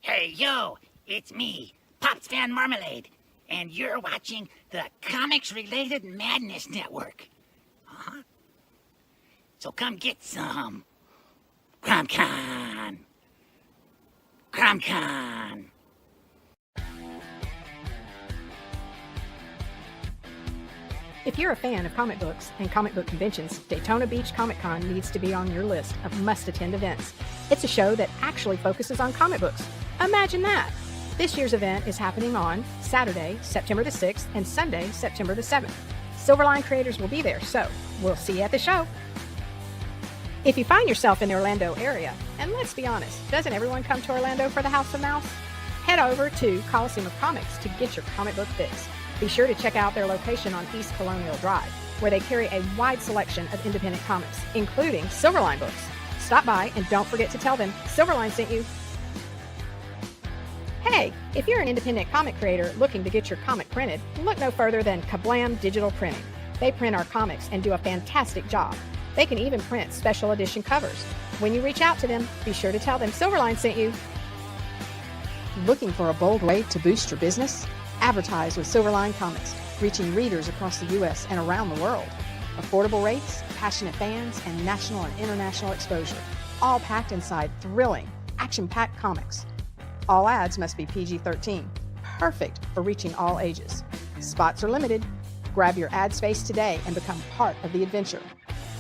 Hey, yo, it's me, Pops Fan Marmalade, and you're watching the Comics-Related Madness Network. Uh-huh. So come get some. CromCon. CromCon. If you're a fan of comic books and comic book conventions, Daytona Beach Comic Con needs to be on your list of must-attend events. It's a show that actually focuses on comic books. Imagine that! This year's event is happening on Saturday, September the 6th, and Sunday, September the 7th. Silverline creators will be there, so we'll see you at the show. If you find yourself in the Orlando area, and let's be honest, doesn't everyone come to Orlando for the House of Mouse? Head over to Coliseum of Comics to get your comic book fix. Be sure to check out their location on East Colonial Drive, where they carry a wide selection of independent comics, including Silverline books. Stop by and don't forget to tell them Silverline sent you. Hey, if you're an independent comic creator looking to get your comic printed, look no further than Kablam Digital Printing. They print our comics and do a fantastic job. They can even print special edition covers. When you reach out to them, be sure to tell them Silverline sent you. Looking for a bold way to boost your business? Advertise with Silverline Comics, reaching readers across the U.S. and around the world. Affordable rates, passionate fans, and national and international exposure, all packed inside thrilling, action-packed comics. All ads must be PG-13, perfect for reaching all ages. Spots are limited. Grab your ad space today and become part of the adventure.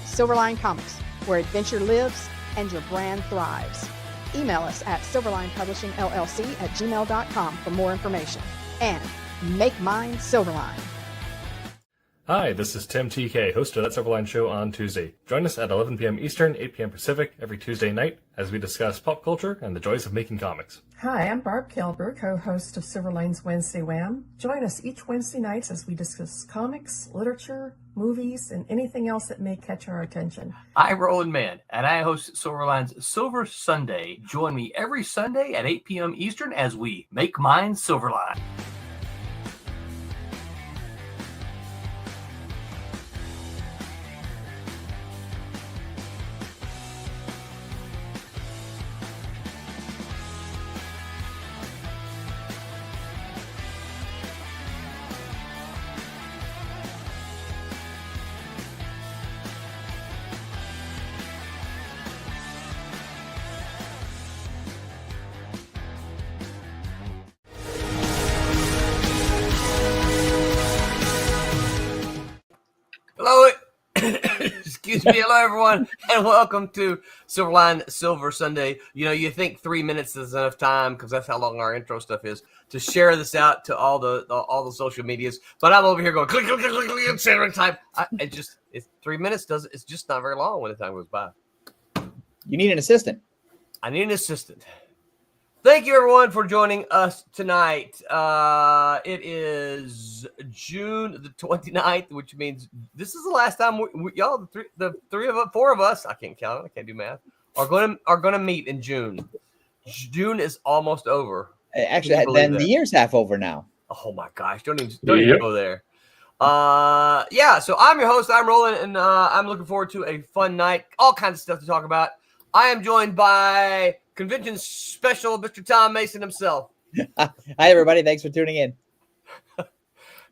Silverline Comics, where adventure lives and your brand thrives. Email us at silverlinepublishingllc@gmail.com for more information. And make mine Silverline. Hi, this is Tim TK, host of That Silverline Show on Tuesday. Join us at 11 p.m. Eastern, 8 p.m. Pacific every Tuesday night as we discuss pop culture and the joys of making comics. Hi, I'm Barb Kilber, co-host of Silverline's Wednesday Wham. Join us each Wednesday nights as we discuss comics, literature, movies, and anything else that may catch our attention. I'm Roland Mann, and I host Silverline's Silver Sunday. Join me every Sunday at 8 p.m. Eastern as we make mine Silverline. Hello, excuse me, hello everyone, and welcome to Silverline Silver Sunday. You know, you think 3 minutes is enough time because that's how long our intro stuff is to share this out to all the social medias. But I'm over here going click, click, click, click, click, sharing time. It's 3 minutes. It's just not very long when the time goes by. You need an assistant. I need an assistant. Thank you, everyone, for joining us tonight. It is June the 29th, which means this is the last time y'all, four of us, I can't count it, I can't do math, are gonna meet in June. June is almost over. Actually, then the year's half over now. Oh my gosh! Don't even go there. So I'm your host. I'm Roland, and I'm looking forward to a fun night. All kinds of stuff to talk about. I am joined by convention special Mr. Tom Mason himself. Hi, everybody. Thanks for tuning in.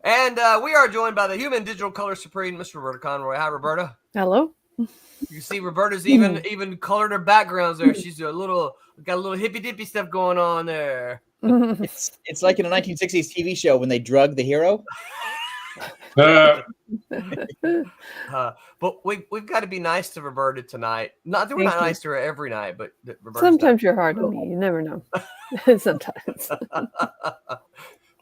And we are joined by the human digital color supreme, Mr. Roberta Conroy. Hi, Roberta. Hello. You see, Roberta's even colored her backgrounds there. She's got a little hippy dippy stuff going on there. It's like in a 1960s TV show when they drug the hero. But we've got to be nice to Roberta tonight. Not that we're not nice to her every night, but sometimes you're hard on me. You never know. Sometimes.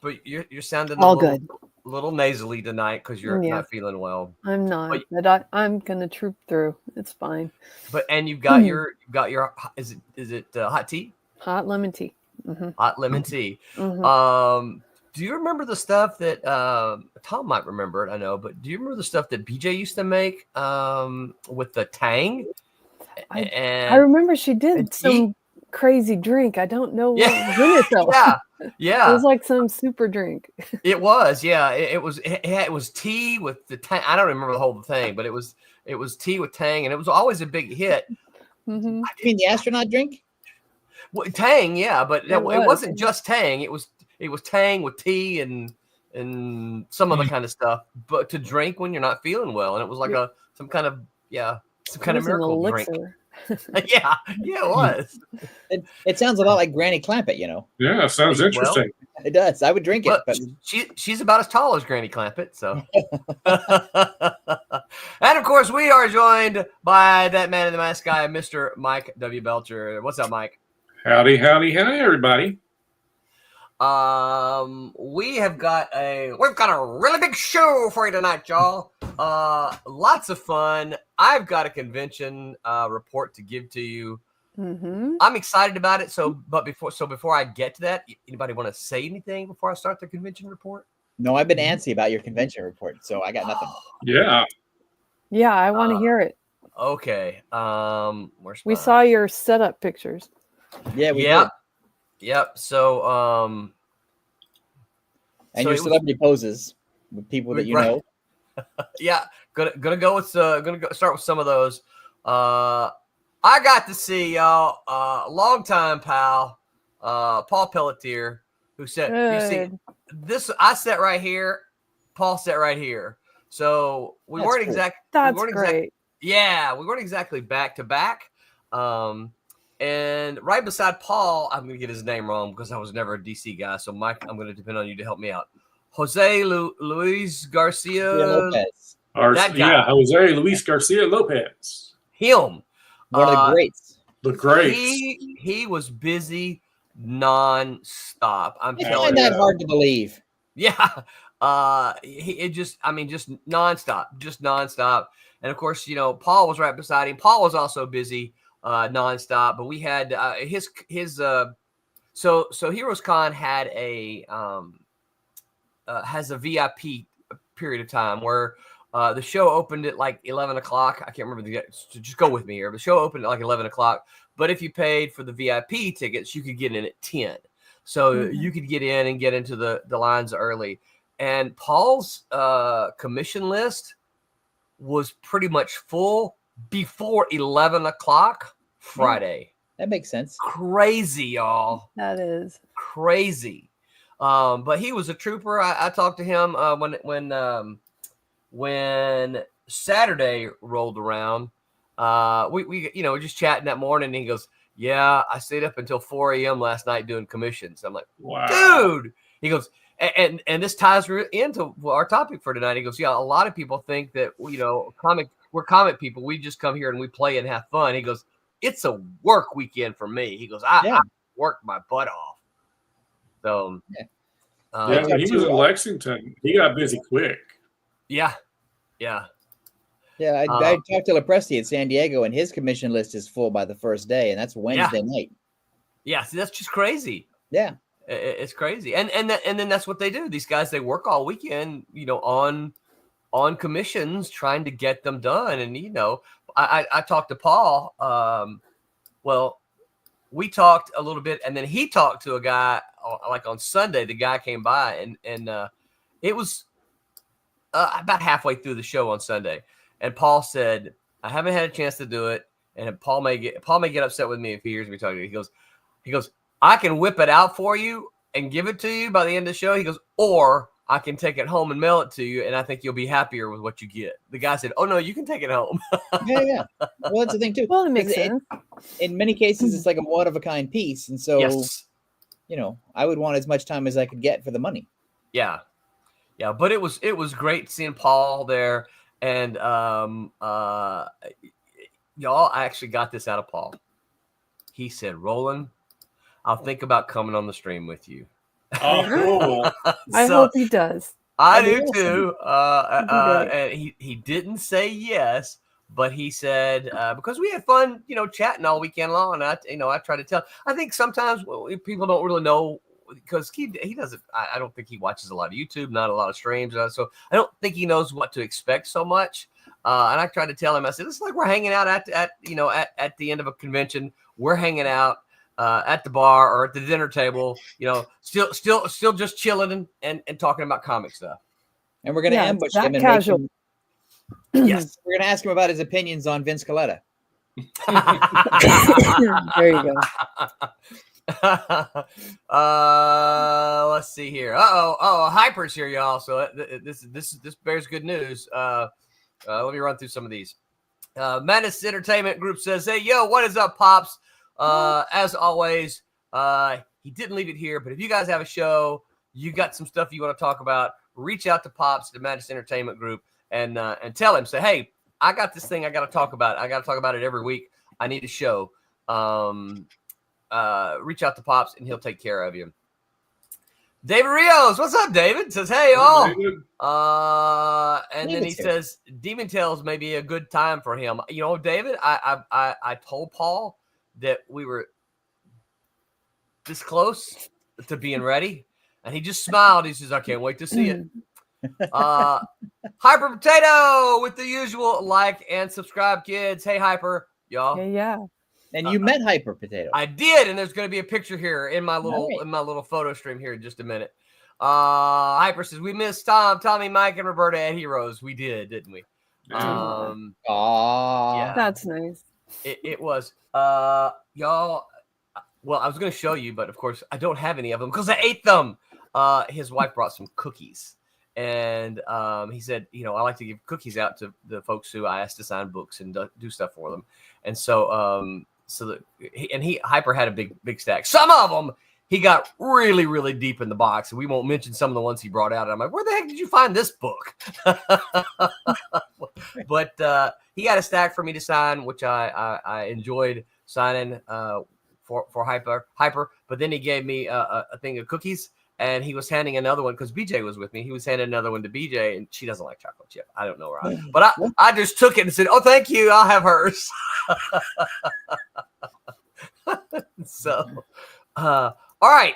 But you're sounding all good. A little nasally tonight because you're not feeling well. I'm not, but I'm gonna troop through. It's fine. And you've got your is it hot tea? Hot lemon tea. Mm-hmm. Hot lemon tea. Mm-hmm. Do you remember the stuff that Tom might remember it? I know, but do you remember the stuff that BJ used to make with the Tang? I remember she did some crazy drink. I don't know what was in it though. Yeah. It was like some super drink. It was, yeah. It was tea with the Tang. I don't remember the whole thing, but it was tea with Tang, and it was always a big hit. Mm-hmm. You mean the astronaut drink? Well, Tang, yeah, but it was. wasn't just Tang. It was Tang with tea and some other kind of stuff, but to drink when you're not feeling well, and it was like some kind of miracle drink. yeah, it was. It sounds a lot like Granny Clampett, you know. Yeah, sounds interesting. It does. I would drink it, but she's about as tall as Granny Clampett, so. And of course, we are joined by that man in the mask guy, Mr. Mike W. Belcher. What's up, Mike? Howdy, everybody. We've got a really big show for you tonight, y'all. Lots of fun. I've got a convention report to give to you. Mm-hmm. I'm excited about it. But before I get to that, anybody want to say anything before I start the convention report? no, I've been antsy about your convention report, so I got nothing. Yeah. Yeah, I want to hear it. Okay. We saw your setup pictures. Yeah, we did. Yep. So, and your celebrity poses with people that you know. Yeah, gonna go with start with some of those. I got to see y'all longtime pal Paul Pelletier, who said, "You see this? I sat right here, Paul sat right here." So we weren't exactly. That's great. Yeah, we weren't exactly back to back. And right beside Paul, I'm going to get his name wrong because I was never a DC guy. So, Mike, I'm going to depend on you to help me out. Jose Luis Garcia Lopez. That guy. Yeah, Jose Luis Garcia Lopez. Him. One of the greats. The greats. He was busy nonstop. I'm I telling find you. that hard to believe. Yeah. Just nonstop. And of course, you know, Paul was right beside him. Paul was also busy nonstop, but we had so Heroes Con had has a VIP period of time where the show opened at like 11 o'clock. I can't remember just go with me here. The show opened at like 11 o'clock, but if you paid for the VIP tickets, you could get in at 10. So you could get in and get into the lines early. And Paul's commission list was pretty much full before 11 o'clock Friday. That makes sense. Crazy, y'all. That is crazy. But he was a trooper. I talked to him when Saturday rolled around. We just chatting that morning, and he goes, "Yeah, I stayed up until 4 a.m. last night doing commissions." I'm like, "Wow, dude!" He goes, and this ties into our topic for tonight. He goes, "Yeah, a lot of people think that we're comic people. We just come here and we play and have fun." He goes, "It's a work weekend for me." He goes, I worked my butt off." So, when he was in Lexington, he got busy quick. Yeah. I talked to Lepresti in San Diego, and his commission list is full by the first day, and that's Wednesday night. Yeah, see, that's just crazy. Yeah, it's crazy, and then that's what they do. These guys, they work all weekend, on commissions, trying to get them done. And I talked to Paul. We talked a little bit, and then he talked to a guy like on Sunday. The guy came by, and it was about halfway through the show on Sunday, and Paul said, "I haven't had a chance to do it," and Paul may get upset with me if he hears me talking. He goes, "I can whip it out for you and give it to you by the end of the show." He goes, "Or I can take it home and mail it to you, and I think you'll be happier with what you get." The guy said, "Oh no, you can take it home." Yeah. Well, that's the thing too. Well, it makes sense. In many cases, it's like a one of a kind piece, and so I would want as much time as I could get for the money. Yeah. But it was great seeing Paul there, and y'all, I actually got this out of Paul. He said, "Roland, I'll think about coming on the stream with you." Oh, cool. I hope he does. I do too. And he didn't say yes, but he said because we had fun, chatting all weekend long. And I try to tell. I think sometimes people don't really know because he doesn't. I don't think he watches a lot of YouTube, not a lot of streams. So I don't think he knows what to expect so much. And I tried to tell him. I said, "It's like we're hanging out at the end of a convention. We're hanging out." At the bar or at the dinner table, still just chilling and talking about comic stuff. And we're going to ambush him and casual. yes, we're going to ask him about his opinions on Vince Coletta. There you go. Let's see here. Hyper's here, y'all. So this bears good news. Let me run through some of these. Madness Entertainment Group says, "Hey, yo, what is up, Pops? As always, he didn't leave it here, but if you guys have a show, you got some stuff you want to talk about, reach out to Pops, the Madness Entertainment Group, and tell him, say, hey, I got this thing I got to talk about. I got to talk about it every week. I need a show. Reach out to Pops, and he'll take care of you." David Rios, what's up, David? Says, "Hey, all." And then he says, "Demon Tales may be a good time for him." You know, David, I told Paul that we were this close to being ready, and he just smiled. He says, "I can't wait to see it." Hyper Potato with the usual like and subscribe, kids. Hey, Hyper, y'all. Yeah. And you met Hyper Potato. I did, and there's going to be a picture here in my little photo stream here in just a minute. Hyper says, "We missed Tom, Tommy, Mike, and Roberta at Heroes." We did, didn't we? Yeah, that's nice. It was. Y'all. Well, I was going to show you, but of course I don't have any of them because I ate them. His wife brought some cookies, and he said, "You know, I like to give cookies out to the folks who I asked to sign books and do stuff for them." And so, Hyper had a big stack. Some of them he got really, really deep in the box, and we won't mention some of the ones he brought out. And I'm like, "Where the heck did you find this book?" But he got a stack for me to sign, which I enjoyed signing for Hyper. But then he gave me a thing of cookies, and he was handing another one because BJ was with me. He was handing another one to BJ, and she doesn't like chocolate chip. I don't know her, but I just took it and said, "Oh, thank you. I'll have hers." So, all right.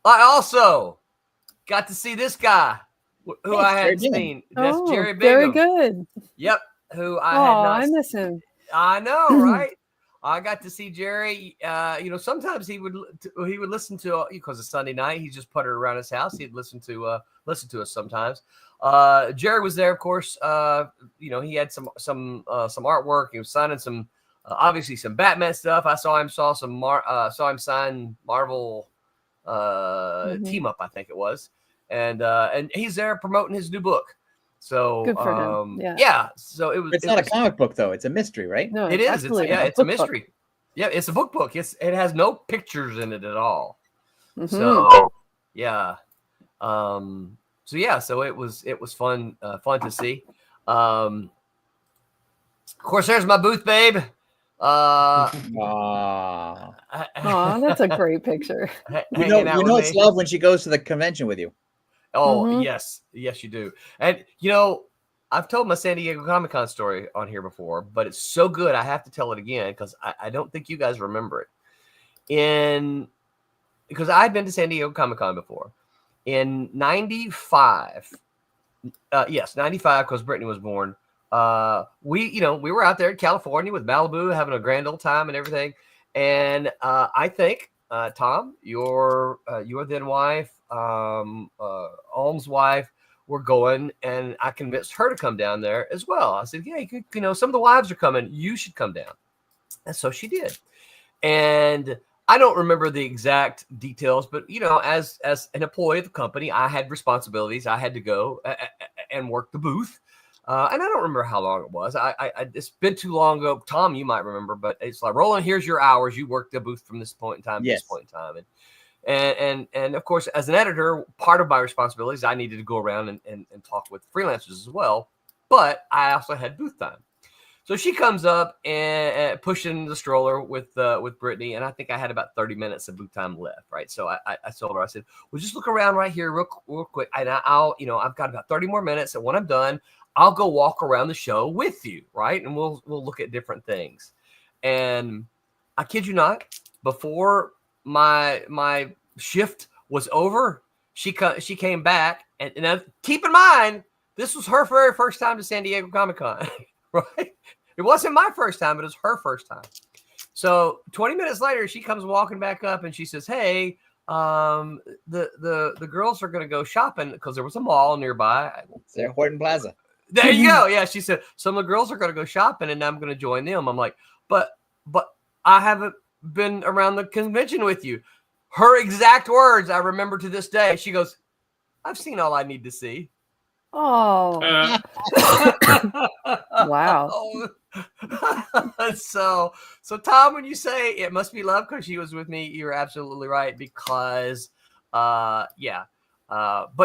I also got to see this guy who I hadn't seen. That's Jerry Bingham. Very good. Yep. Who I had not. I miss him. I know, right? I got to see Jerry. You know, sometimes he would listen to, because it's Sunday night. He just puttered around his house. He'd listen to us sometimes. Jerry was there, of course. You know, he had some artwork. He was signing some, obviously some Batman stuff. I saw him sign Marvel Team Up, I think it was, and he's there promoting his new book. So good for him. Yeah. So it's not a comic book though; it's a mystery, right? No, it is. It's a mystery. Book. Yeah, it's a book. It has no pictures in it at all. Mm-hmm. So yeah. So it was fun to see. Of course, there's my booth, babe. That's a great picture. You know it's love when she goes to the convention with you. Oh, yes, you do. And, you know, I've told my San Diego Comic-Con story on here before, but it's so good I have to tell it again because I don't think you guys remember it. Because I'd been to San Diego Comic-Con before. In 95, 95, because Brittany was born, we were out there in California with Malibu having a grand old time and everything. And I think, Tom, your then wife, Alm's wife, were going, and I convinced her to come down there as well. I said, "Yeah, you know, some of the wives are coming. You should come down." And so she did. And I don't remember the exact details, but you know, as an employee of the company, I had responsibilities. I had to go and work the booth. And I don't remember how long it was. It's been too long ago. Tom, you might remember, but it's like, "Roland, here's your hours. You work the booth from this point in time to this point in time." And of course, as an editor, part of my responsibilities, I needed to go around and talk with freelancers as well. But I also had booth time. So she comes up and pushing the stroller with Brittany, and I think I had about 30 minutes of booth time left, right? So I told her, I said, "Well, just look around right here real quick, and I've got about 30 more minutes, and when I'm done, I'll go walk around the show with you, right? And we'll look at different things." And I kid you not, before my shift was over, she came back, and now, keep in mind, this was her very first time to San Diego Comic-Con, right? It wasn't my first time, but it was her first time. So 20 minutes later, she comes walking back up, and she says, "Hey, the girls are going to go shopping," because there was a mall nearby. It's there, Horton Plaza. There you go. Yeah, she said some of the girls are going to go shopping, and I'm going to join them. I'm like, but I haven't been around the convention with you. Her exact words I remember to this day. She goes, "I've seen all I need to see." Oh, wow. So Tom, when you say it must be love because she was with me, you're absolutely right. Because, but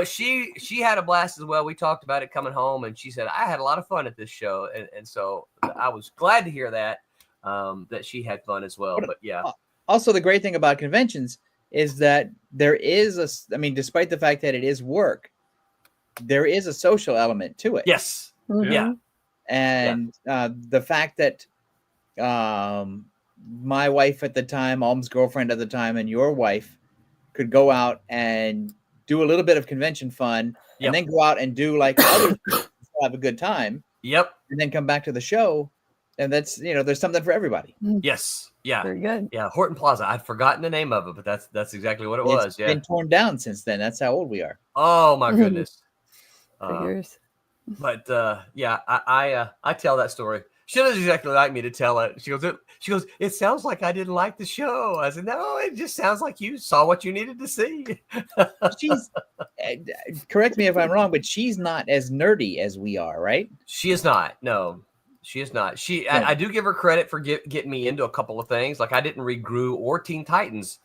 she had a blast as well. We talked about it coming home, and she said I had a lot of fun at this show, and so I was glad to hear that that she had fun as well. But yeah. Also, the great thing about conventions is that there is despite the fact that it is work, there is a social element to it. Yes. Mm-hmm. Yeah. And the fact that my wife at the time, Alm's girlfriend at the time, and your wife could go out and do a little bit of convention fun, and then go out and do like other things, have a good time. Yep. And then come back to the show, and that's there's something for everybody. Yes. Yeah. Very good. Yeah. Horton Plaza. I'd forgotten the name of it, but that's exactly what it was. It's been torn down since then. That's how old we are. Oh my goodness. Figures. But I tell that story. She doesn't exactly like me to tell it. She goes, it sounds like I didn't like the show. I said, no, it just sounds like you saw what you needed to see. She's correct me if I'm wrong, but she's not as nerdy as we are, right? She is not. No, she is not. I do give her credit for getting me into a couple of things. Like I didn't read Gru or Teen Titans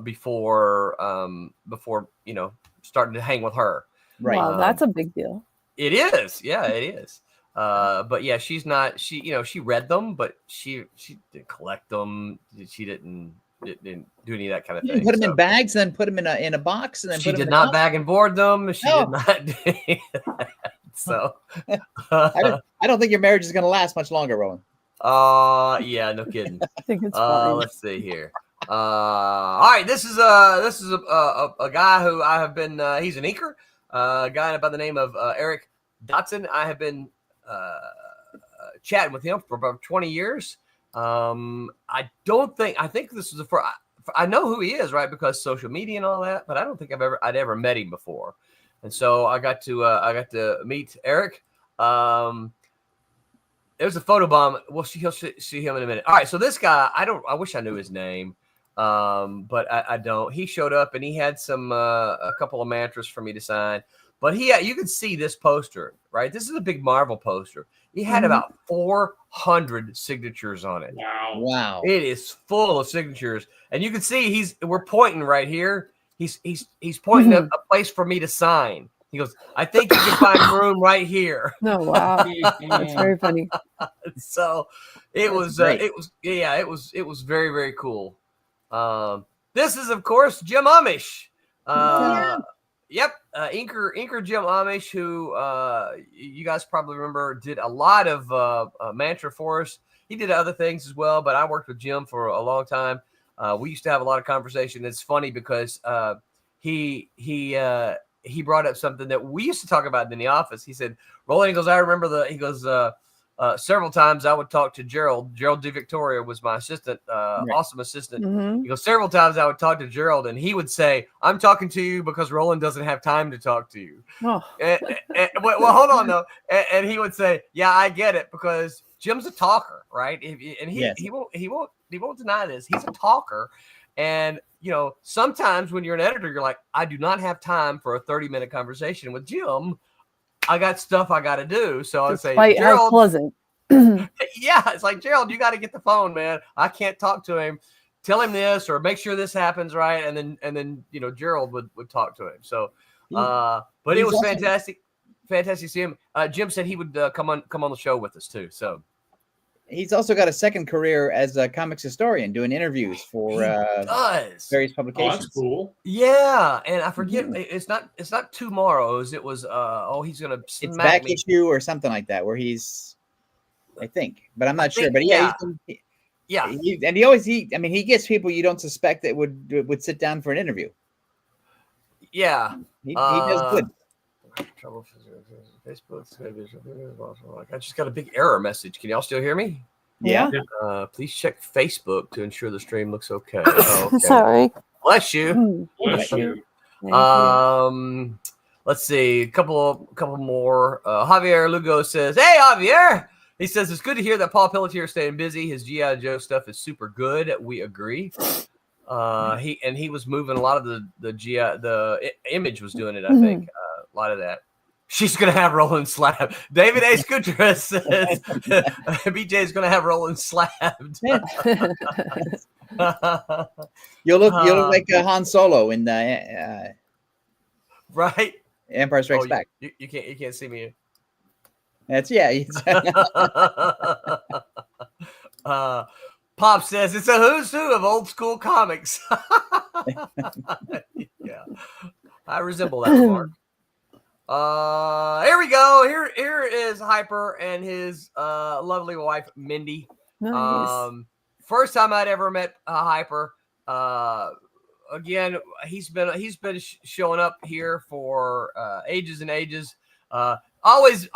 before starting to hang with her. Right. Wow, that's a big deal. It is. Yeah, it is. But yeah, she's not. She read them, but she didn't collect them. She didn't do any of that kind of thing. Put them in bags, and then put them in a box, and then she did not bag and board them. She did not do that. So I don't think your marriage is going to last much longer, Rowan. Yeah, no kidding. I think it's fine. Let's see here. All right, this is a guy who I have been. He's an inker. A guy by the name of Eric Dotson. I have been chatting with him for about 20 years. I think this is the first. I know who he is, right? Because social media and all that, but I don't think I'd ever met him before. And so I got to meet Eric. There's a photo bomb. We'll see him in a minute. All right. So this guy, I wish I knew his name. But I don't. He showed up and he had a couple of mantras for me to sign. But you can see this poster, right? This is a big Marvel poster. He had about 400 signatures on it. Wow. It is full of signatures. And you can see we're pointing right here. He's pointing at a place for me to sign. He goes, I think you can find room right here. Oh, wow. That's very funny. So it was very, very cool. This is, of course, Jim Amish. Yep. Inker Jim Amish, who you guys probably remember did a lot of mantra for us. He did other things as well, but I worked with Jim for a long time. We used to have a lot of conversation. It's funny because he brought up something that we used to talk about in the office. He said, Roland, he goes, I remember several times I would talk to Gerald. Gerald DeVictoria was my assistant, awesome assistant. Mm-hmm. He goes, several times I would talk to Gerald, and he would say, I'm talking to you because Roland doesn't have time to talk to you. Oh. Well, hold on, though. And he would say, yeah, I get it, because Jim's a talker, right? He won't deny this. He's a talker. And, sometimes when you're an editor, you're like, I do not have time for a 30-minute conversation with Jim. I got stuff I got to do. So I'd say, Gerald, pleasant. yeah, it's like, Gerald, you got to get the phone, man. I can't talk to him. Tell him this or make sure this happens, right? And then Gerald would talk to him. So, but it was fantastic to see him. Jim said he would come on the show with us too. So. He's also got a second career as a comics historian, doing interviews for various publications. Oh, that's cool. Yeah, and I forget it's not Tomorrow's. It was he's gonna. It's Back Issue or something like that, where he's, I think, but I'm not sure. But he gets people you don't suspect that would sit down for an interview. Yeah, he does good. Facebook. I just got a big error message. Can y'all still hear me? Yeah. Please check Facebook to ensure the stream looks okay. Oh, okay. Sorry. Bless you. Bless you. Let's Let's see, a couple more. Javier Lugo says, "Hey, Javier." He says, "It's good to hear that Paul Pelletier is staying busy. His G.I. Joe stuff is super good. We agree." He was moving a lot of the Image was doing it, I think. A lot of that. She's gonna have rolling slab. David A. Scooter says BJ is gonna have rolling slabbed. You'll look like Han Solo in the right. Empire Strikes Back. You can't see me. That's Pop says it's a who's who of old school comics. Yeah, I resemble that remark. Here we go. Here is Hyper and his lovely wife Mindy. Nice. First time I'd ever met Hyper. Again, he's been showing up here for ages and ages. Always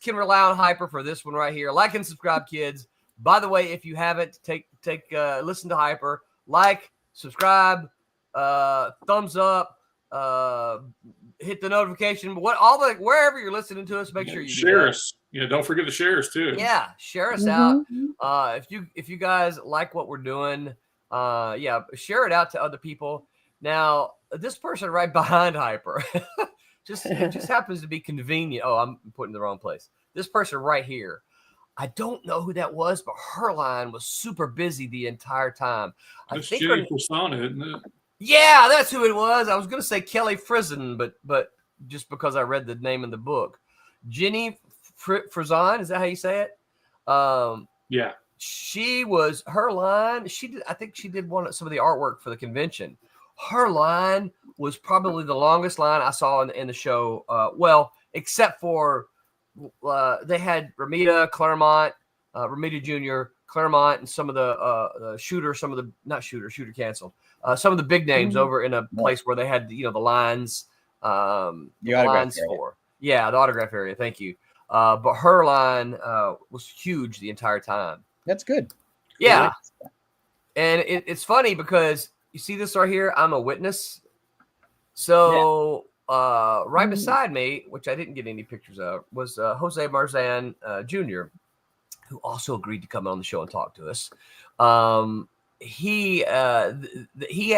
can rely on Hyper for this one right here. Like and subscribe, kids. By the way, if you haven't, take listen to Hyper. Like, subscribe, thumbs up, hit the notification. Wherever you're listening to us, make sure you share us. Yeah, don't forget to share us too. Yeah, share us out. If you guys like what we're doing, share it out to other people. Now, this person right behind Hyper, it just happens to be convenient. Oh, I'm putting the wrong place. This person right here, I don't know who that was, but her line was super busy the entire time. That's Jenny Persona, isn't it? Yeah, that's who it was. I was going to say Kelly Frizen, but just because I read the name in the book, Jenny Frizen, is that how you say it? Yeah. She was her line. I think she did some of the artwork for the convention. Her line was probably the longest line I saw in the show. Well, except for they had Ramita Jr., Claremont, and some of the Shooter canceled. Some of the big names over in a place where they had the lines, the lines for the autograph area. Thank you. But her line was huge the entire time. That's good. Yeah, and it's funny because you see this right here. I'm a witness. So right beside me, which I didn't get any pictures of, was Jose Marzan Jr., who also agreed to come on the show and talk to us. He had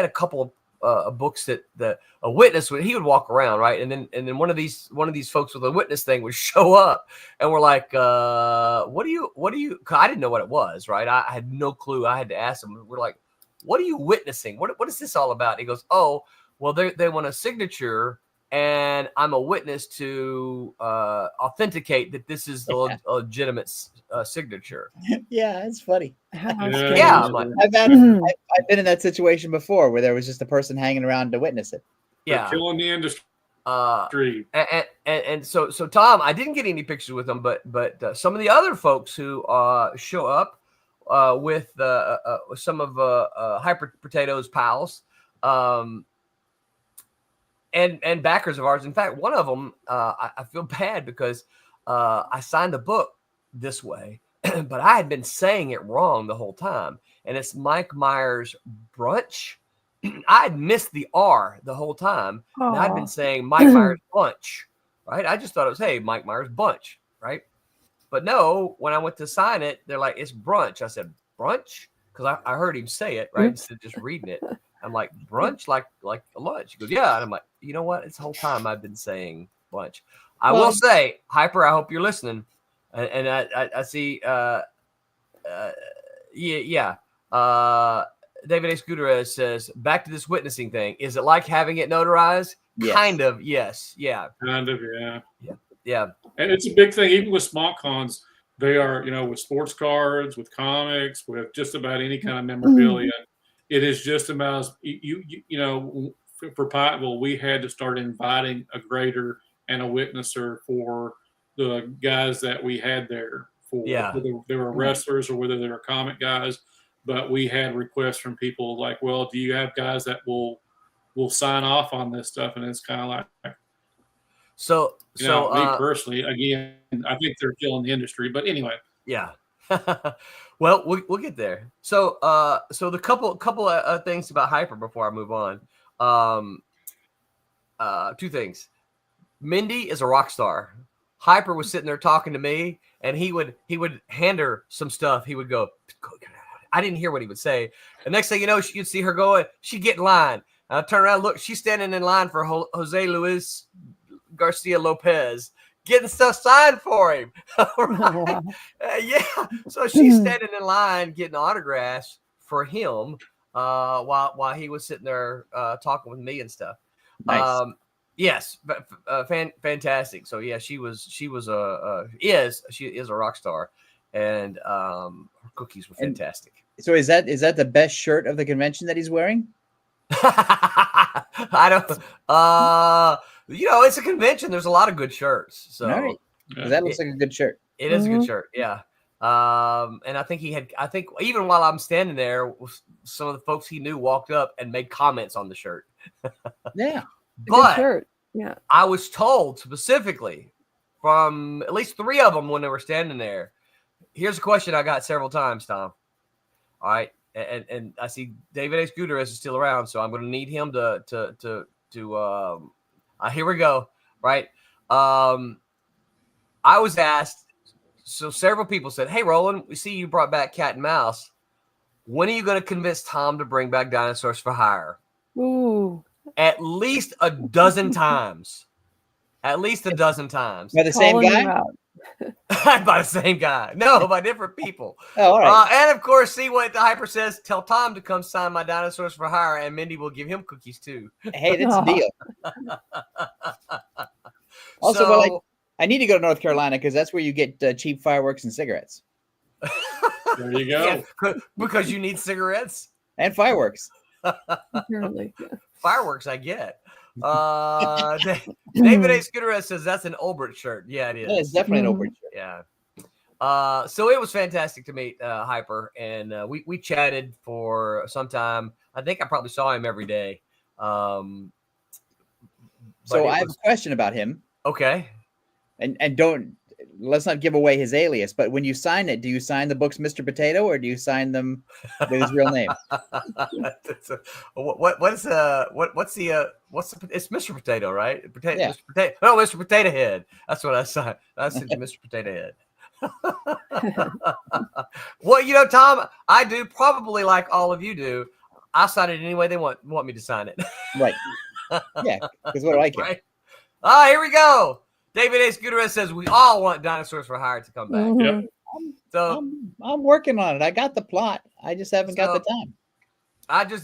a couple of books that a witness he would walk around, right, and then one of these folks with a witness thing would show up, and we're like, what do you? 'Cause I didn't know what it was, right? I had no clue. I had to ask him. We're like, what are you witnessing? What is this all about? And he goes, oh, well, they want a signature, and I'm a witness to authenticate that this is the legitimate signature. Yeah, it's funny. Yeah, I've been in that situation before where there was just a person hanging around to witness it. Yeah, killing the industry. And so Tom, I didn't get any pictures with them, but some of the other folks who show up with some of Hyper Potato's pals, and backers of ours. In fact, one of them, I feel bad because I signed a book this way, but I had been saying it wrong the whole time. And it's Mike Myers Brunch. I had missed the R the whole time. And I'd been saying Mike Myers Bunch, right? I just thought it was, hey, Mike Myers Bunch, right? But no, when I went to sign it, they're like, it's brunch. I said, brunch? Because I heard him say it, right? Instead of just reading it. I'm like, brunch, like a lunch. He goes, yeah. And I'm like, you know what? It's the whole time I've been saying lunch. I will say, Hyper, I hope you're listening. And I see, David A. Scudera says, back to this witnessing thing. Is it like having it notarized? Yes. Kind of, yes. Yeah. Kind of, yeah. Yeah. And it's a big thing, even with small cons. They are, with sports cards, with comics, with just about any kind of memorabilia. It is just about, for Pikeville, we had to start inviting a grader and a witnesser for the guys that we had there, for whether they were wrestlers or whether they were comic guys. But we had requests from people like, well, do you have guys that will sign off on this stuff? And it's kind of like, me personally, again, I think they're killing the industry. But anyway, yeah. Well, we'll get there. So the couple of things about Hyper before I move on. Two things. Mindy is a rock star. Hyper was sitting there talking to me, and he would hand her some stuff. He would go, I didn't hear what he would say. The next thing you know, you'd see her going, she'd get in line. And I turn around, look, she's standing in line for Jose Luis Garcia Lopez, getting stuff signed for him. Right? Yeah. So she's standing in line getting autographs for him while he was sitting there talking with me and stuff. Nice. Yes, but fantastic. So yeah, she is a rock star, and her cookies were fantastic. So is that the best shirt of the convention that he's wearing? I don't. It's a convention. There's a lot of good shirts. So all right. That looks like a good shirt. It is a good shirt. Yeah. And I think even while I'm standing there, some of the folks he knew walked up and made comments on the shirt. Yeah. But shirt. Yeah. I was told specifically from at least 3 of them when they were standing there. Here's a question I got several times, Tom. All right. And I see David A. Gutierrez is still around, so I'm going to need him to here we go. Right. I was asked, so several people said, hey, Roland, we see you brought back Cat and Mouse. When are you going to convince Tom to bring back Dinosaurs for Hire? Ooh. At least a dozen times. At least a dozen times. By the same guy? By the same guy. No, by different people. Oh, all right. And of course, see what the Hyper says. Tell Tom to come sign my Dinosaurs for Hire, and Mindy will give him cookies too. Hey, that's a deal. Also, I need to go to North Carolina because that's where you get cheap fireworks and cigarettes. There you go. Yeah, because you need cigarettes and fireworks. Apparently. Fireworks, I get. David A. Scudero says that's an Olbert shirt. Yeah, it is. Yeah, it's definitely an Olbert shirt. Yeah. So it was fantastic to meet Hyper, and we chatted for some time. I think I probably saw him every day. So I have a question about him. Okay. And let's not give away his alias, but when you sign it, do you sign the books Mr. Potato or do you sign them with his real name? It's Mr. Potato, right? Yeah. Mr. Potato. No, Mr. Potato Head. That's what I signed. I said Mr. Potato Head. Well, Tom, I do probably like all of you do. I sign it any way they want me to sign it. Right. Yeah, because what do I care? Right? Here we go. David A. Scudero says we all want Dinosaurs for Hire to come back. Mm-hmm. Yep. So I'm working on it. I got the plot. I just haven't got the time.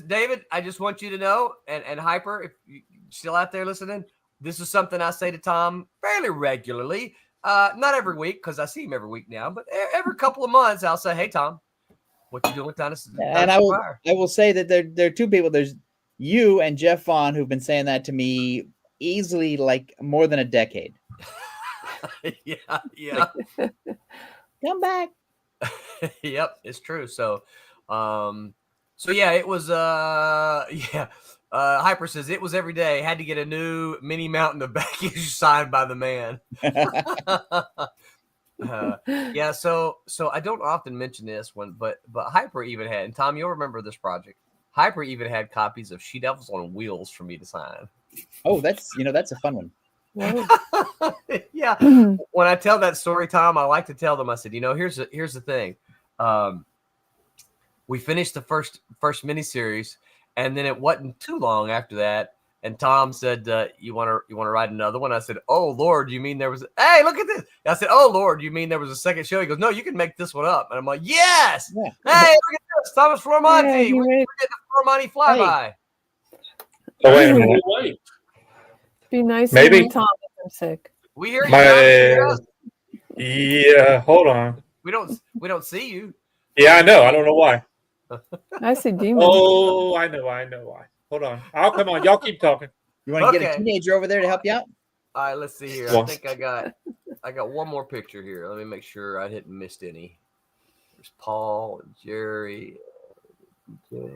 David, I just want you to know, and Hyper, if you're still out there listening, this is something I say to Tom fairly regularly. Not every week, because I see him every week now, but every couple of months, I'll say, hey, Tom, what you doing with Dinosaurs and I will say that there are 2 people. There's you and Jeff Vaughn who've been saying that to me easily like more than a decade. Yeah. Come back. Yep, it's true. So yeah, it was Hyper says it was every day. Had to get a new mini mountain of back issue signed by the man. Yeah, so I don't often mention this one, but Hyper even had, and Tom, you'll remember this project. Hyper even had copies of She Devils on Wheels for me to sign. Oh, that's a fun one. Yeah. When I tell that story, Tom, I like to tell them, I said, here's the thing. We finished the first miniseries, and then it wasn't too long after that. And Tom said, you want to write another one? I said, oh, Lord, you mean there was hey, look at this. I said, oh, Lord, you mean there was a second show? He goes, no, you can make this one up. And I'm like, yes. Yeah. Hey, look at this. Thomas Formonti. Yeah, We're getting the Formonti flyby. Hey. Oh, wait a minute. Be nice Maybe. to Tom if I'm sick. We hear you. Yeah, hold on. We don't see you. Yeah, I know. I don't know why. I see demons. Oh, I know why. Hold on. I'll come on. Y'all keep talking. You want to get a teenager over there to help you out? All right, let's see here. I think I got one more picture here. Let me make sure I hadn't missed any. There's Paul and Jerry. All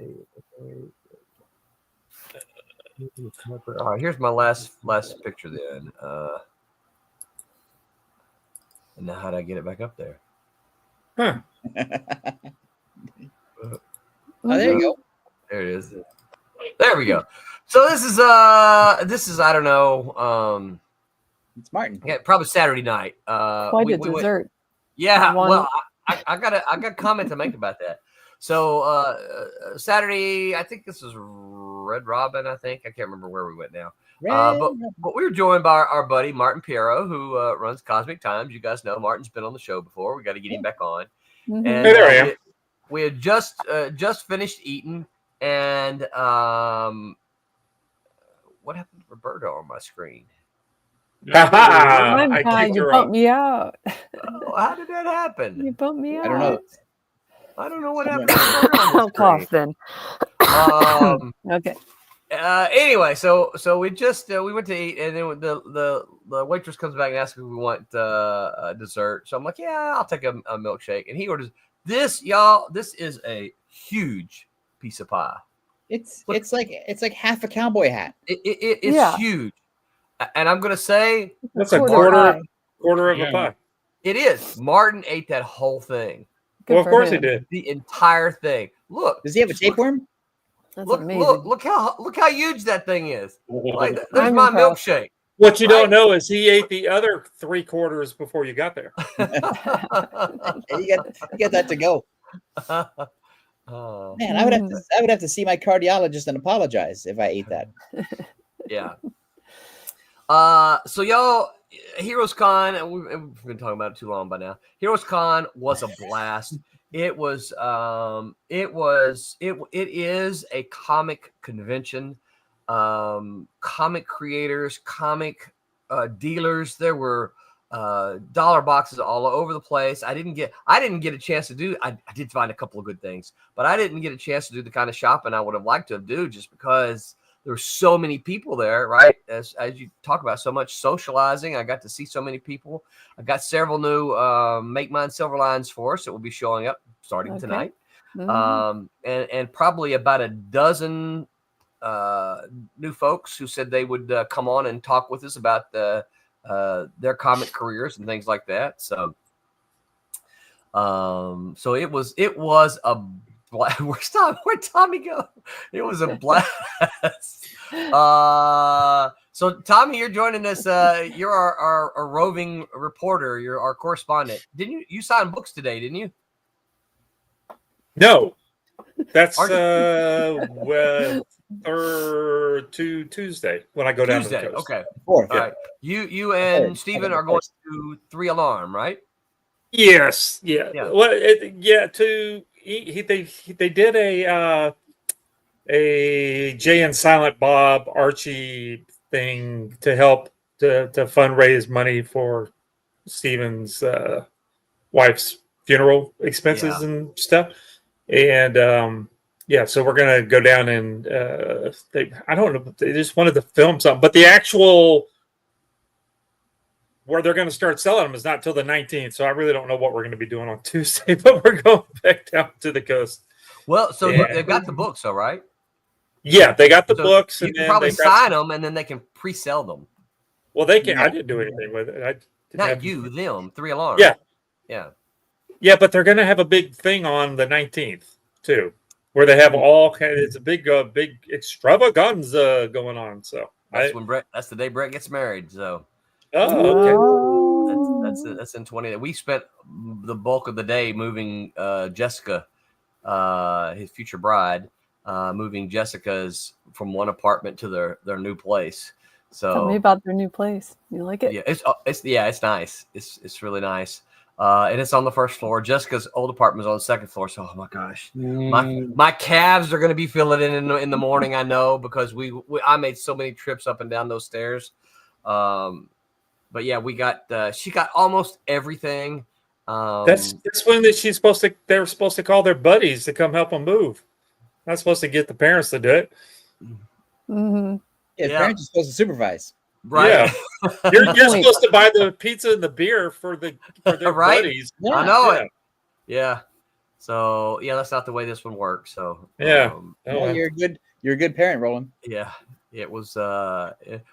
right, here's my last picture then. And now how do I get it back up there? Huh. Oh, there you go. There it is. There we go. So this is I don't know. It's Martin. Yeah, probably Saturday night. Quite a dessert. Yeah, One- well, I got a comment to make about that. So Saturday, I think this was Red Robin. I can't remember where we went now. But we were joined by our buddy Martin Piero, who runs Cosmic Times. You guys know Martin's been on the show before. We got to get him back on. Mhm. And Hey, there I am. we had just finished eating, and what happened to Roberto on my screen? Ha-ha! One I time kicked you her bumped off. me out. Oh, how did that happen? You bumped me out. I don't know. I don't know what happened to Roberto on I'll the cough screen. then. Okay. Anyway, so we just we went to eat, and then the waitress comes back and asks if we want dessert. So I'm like, yeah, I'll take a milkshake. And he orders this, y'all. This is a huge piece of pie. It's like half a cowboy hat. It's Yeah. huge, and I'm gonna say That's a Quarter quarter pie. of a pie. it is. Martin ate that whole thing, Good Well, of for course he him. did. the entire thing. Look, Does he have a tapeworm? That's look, amazing. look how huge that thing is. Like, there's I'm my impressed. milkshake. What you Right. don't know is he ate the other 3/4 before you got there. You got that to go. Oh, Man, I would have to see my cardiologist and apologize if I ate that. yeah. So y'all, Heroes Con, and we've been talking about it too long by now. Heroes Con was a blast. It is a comic convention. Comic creators, comic dealers. There were dollar boxes all over the place. I didn't get a chance to do. I did find a couple of good things, but I didn't get a chance to do the kind of shopping I would have liked to do, just because there were so many people there. Right, as you talk about, so much socializing. I got to see so many people. I got several new Make Mine Silverlines for us that will be showing up starting tonight, and probably about a dozen new folks who said they would come on and talk with us about their comic careers and things like that. So it was a blast. Where'd Tommy go? It was a blast. So Tommy, you're joining us. You're our roving reporter. You're our correspondent. Didn't you sign books today? Didn't you? No, that's Tuesday when I go down to the coast. Okay. Fourth. All right. You and Stephen are going to 3 Alarm, right? Yes. Yeah. Yeah. Well, they did a Jay and Silent Bob Archie thing to help to fundraise money for Stephen's wife's funeral expenses and stuff. And so we're gonna go down and I don't know, they just wanted to film something, but the actual where they're going to start selling them is not till the 19th. So I really don't know what we're going to be doing on Tuesday, but we're going back down to the coast. Well, so they've got the books, all right? Yeah, they got the books. You and can probably sign them, and then they can pre-sell them. Well, they can. I didn't do anything with it. Them, 3 Alarm. Yeah, but they're going to have a big thing on the 19th too, where they have all kind. It's a big extravaganza going on. So that's the day Brett gets married. So. Oh, okay. That's in 20. We spent the bulk of the day moving Jessica, his future bride, moving Jessica's from one apartment to their new place. So tell me about their new place. You like it? Yeah, it's nice. It's really nice. And it's on the first floor. Jessica's old apartment is on the second floor. So, oh my gosh, my calves are going to be feeling it in the morning. I know, because I made so many trips up and down those stairs. But yeah, she got almost everything. That's when they're supposed to call their buddies to come help them move. Not supposed to get the parents to do it. Mm-hmm. Yeah, the parents are supposed to supervise. Right. Yeah. You're supposed to buy the pizza and the beer for their right? buddies. Yeah. I know it. Yeah. So that's not the way this one works. So you're a good parent, Roland. Yeah. It was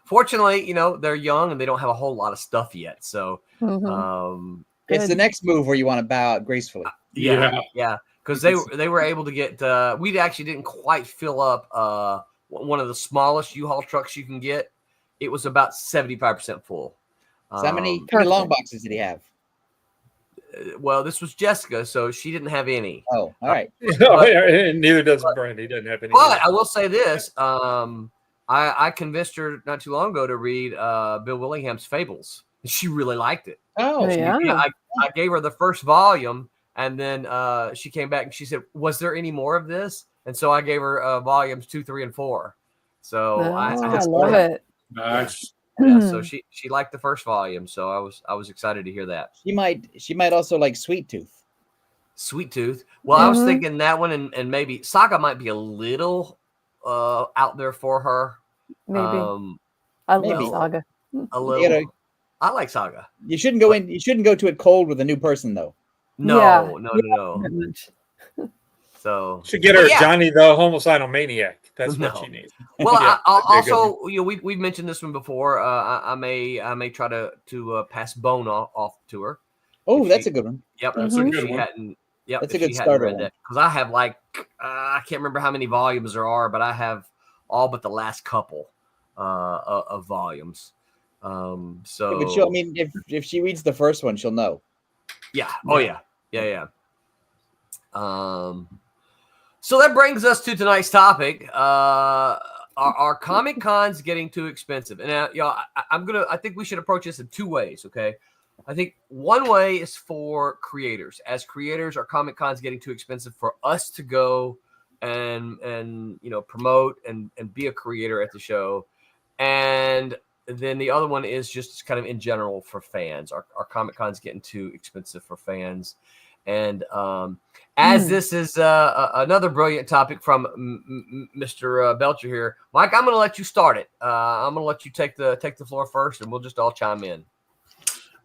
fortunately, they're young and they don't have a whole lot of stuff yet. So it's the next move where you want to bow out gracefully. Yeah. Because they were able to get we actually didn't quite fill up one of the smallest U-Haul trucks you can get. It was about 75% full. So how many long boxes did he have? Well, this was Jessica, so she didn't have any. Oh, all right. And neither does Brent. He doesn't have any. But I will say this: I convinced her not too long ago to read Bill Willingham's Fables. She really liked it. Oh, yeah. I gave her the first volume, and then she came back and she said, "Was there any more of this?" And so I gave her volumes 2, 3, and 4. So I love it. Nice. Yeah, so she liked the first volume, so I was excited to hear that. She might also like Sweet Tooth. Sweet Tooth. Well, I was thinking that one, and maybe Saga might be a little out there for her. Maybe. I love Saga. A little. I like Saga. You shouldn't go to it cold with a new person though. No. So should get her Johnny the Homicidal Maniac. That's what she needs. Well, I'll also, we've mentioned this one before. I may try to pass Bone off to her. Oh, that's a good one. Yep, that's a good one. That's a good starter one. Because I have I can't remember how many volumes there are, but I have all but the last couple of volumes. So, but she'll, I mean, if she reads the first one, she'll know. Yeah. Oh yeah. So that brings us to tonight's topic. Are Comic Cons getting too expensive? And I think we should approach this in two ways. Okay. I think one way is for creators. As creators, are Comic Cons getting too expensive for us to go and promote and be a creator at the show? And then the other one is just kind of in general for fans. Are Comic Cons getting too expensive for fans? And as this is another brilliant topic from Mr. Belcher here, Mike, I'm going to let you start it. I'm going to let you take the floor first, and we'll just all chime in.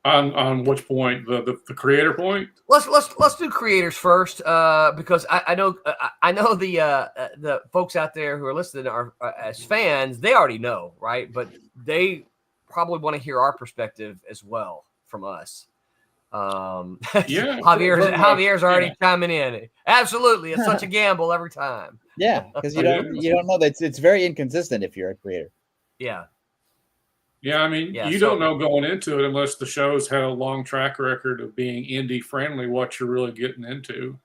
On which point? The creator point? Let's do creators first, because I know the folks out there who are listening are as fans. They already know, right? But they probably want to hear our perspective as well from us. Yeah, Javier's already chiming in. Absolutely, it's such a gamble every time. Yeah, because you don't know that it's very inconsistent if you're a creator. Yeah. Yeah, I mean, you don't know going into it unless the show's had a long track record of being indie friendly what you're really getting into.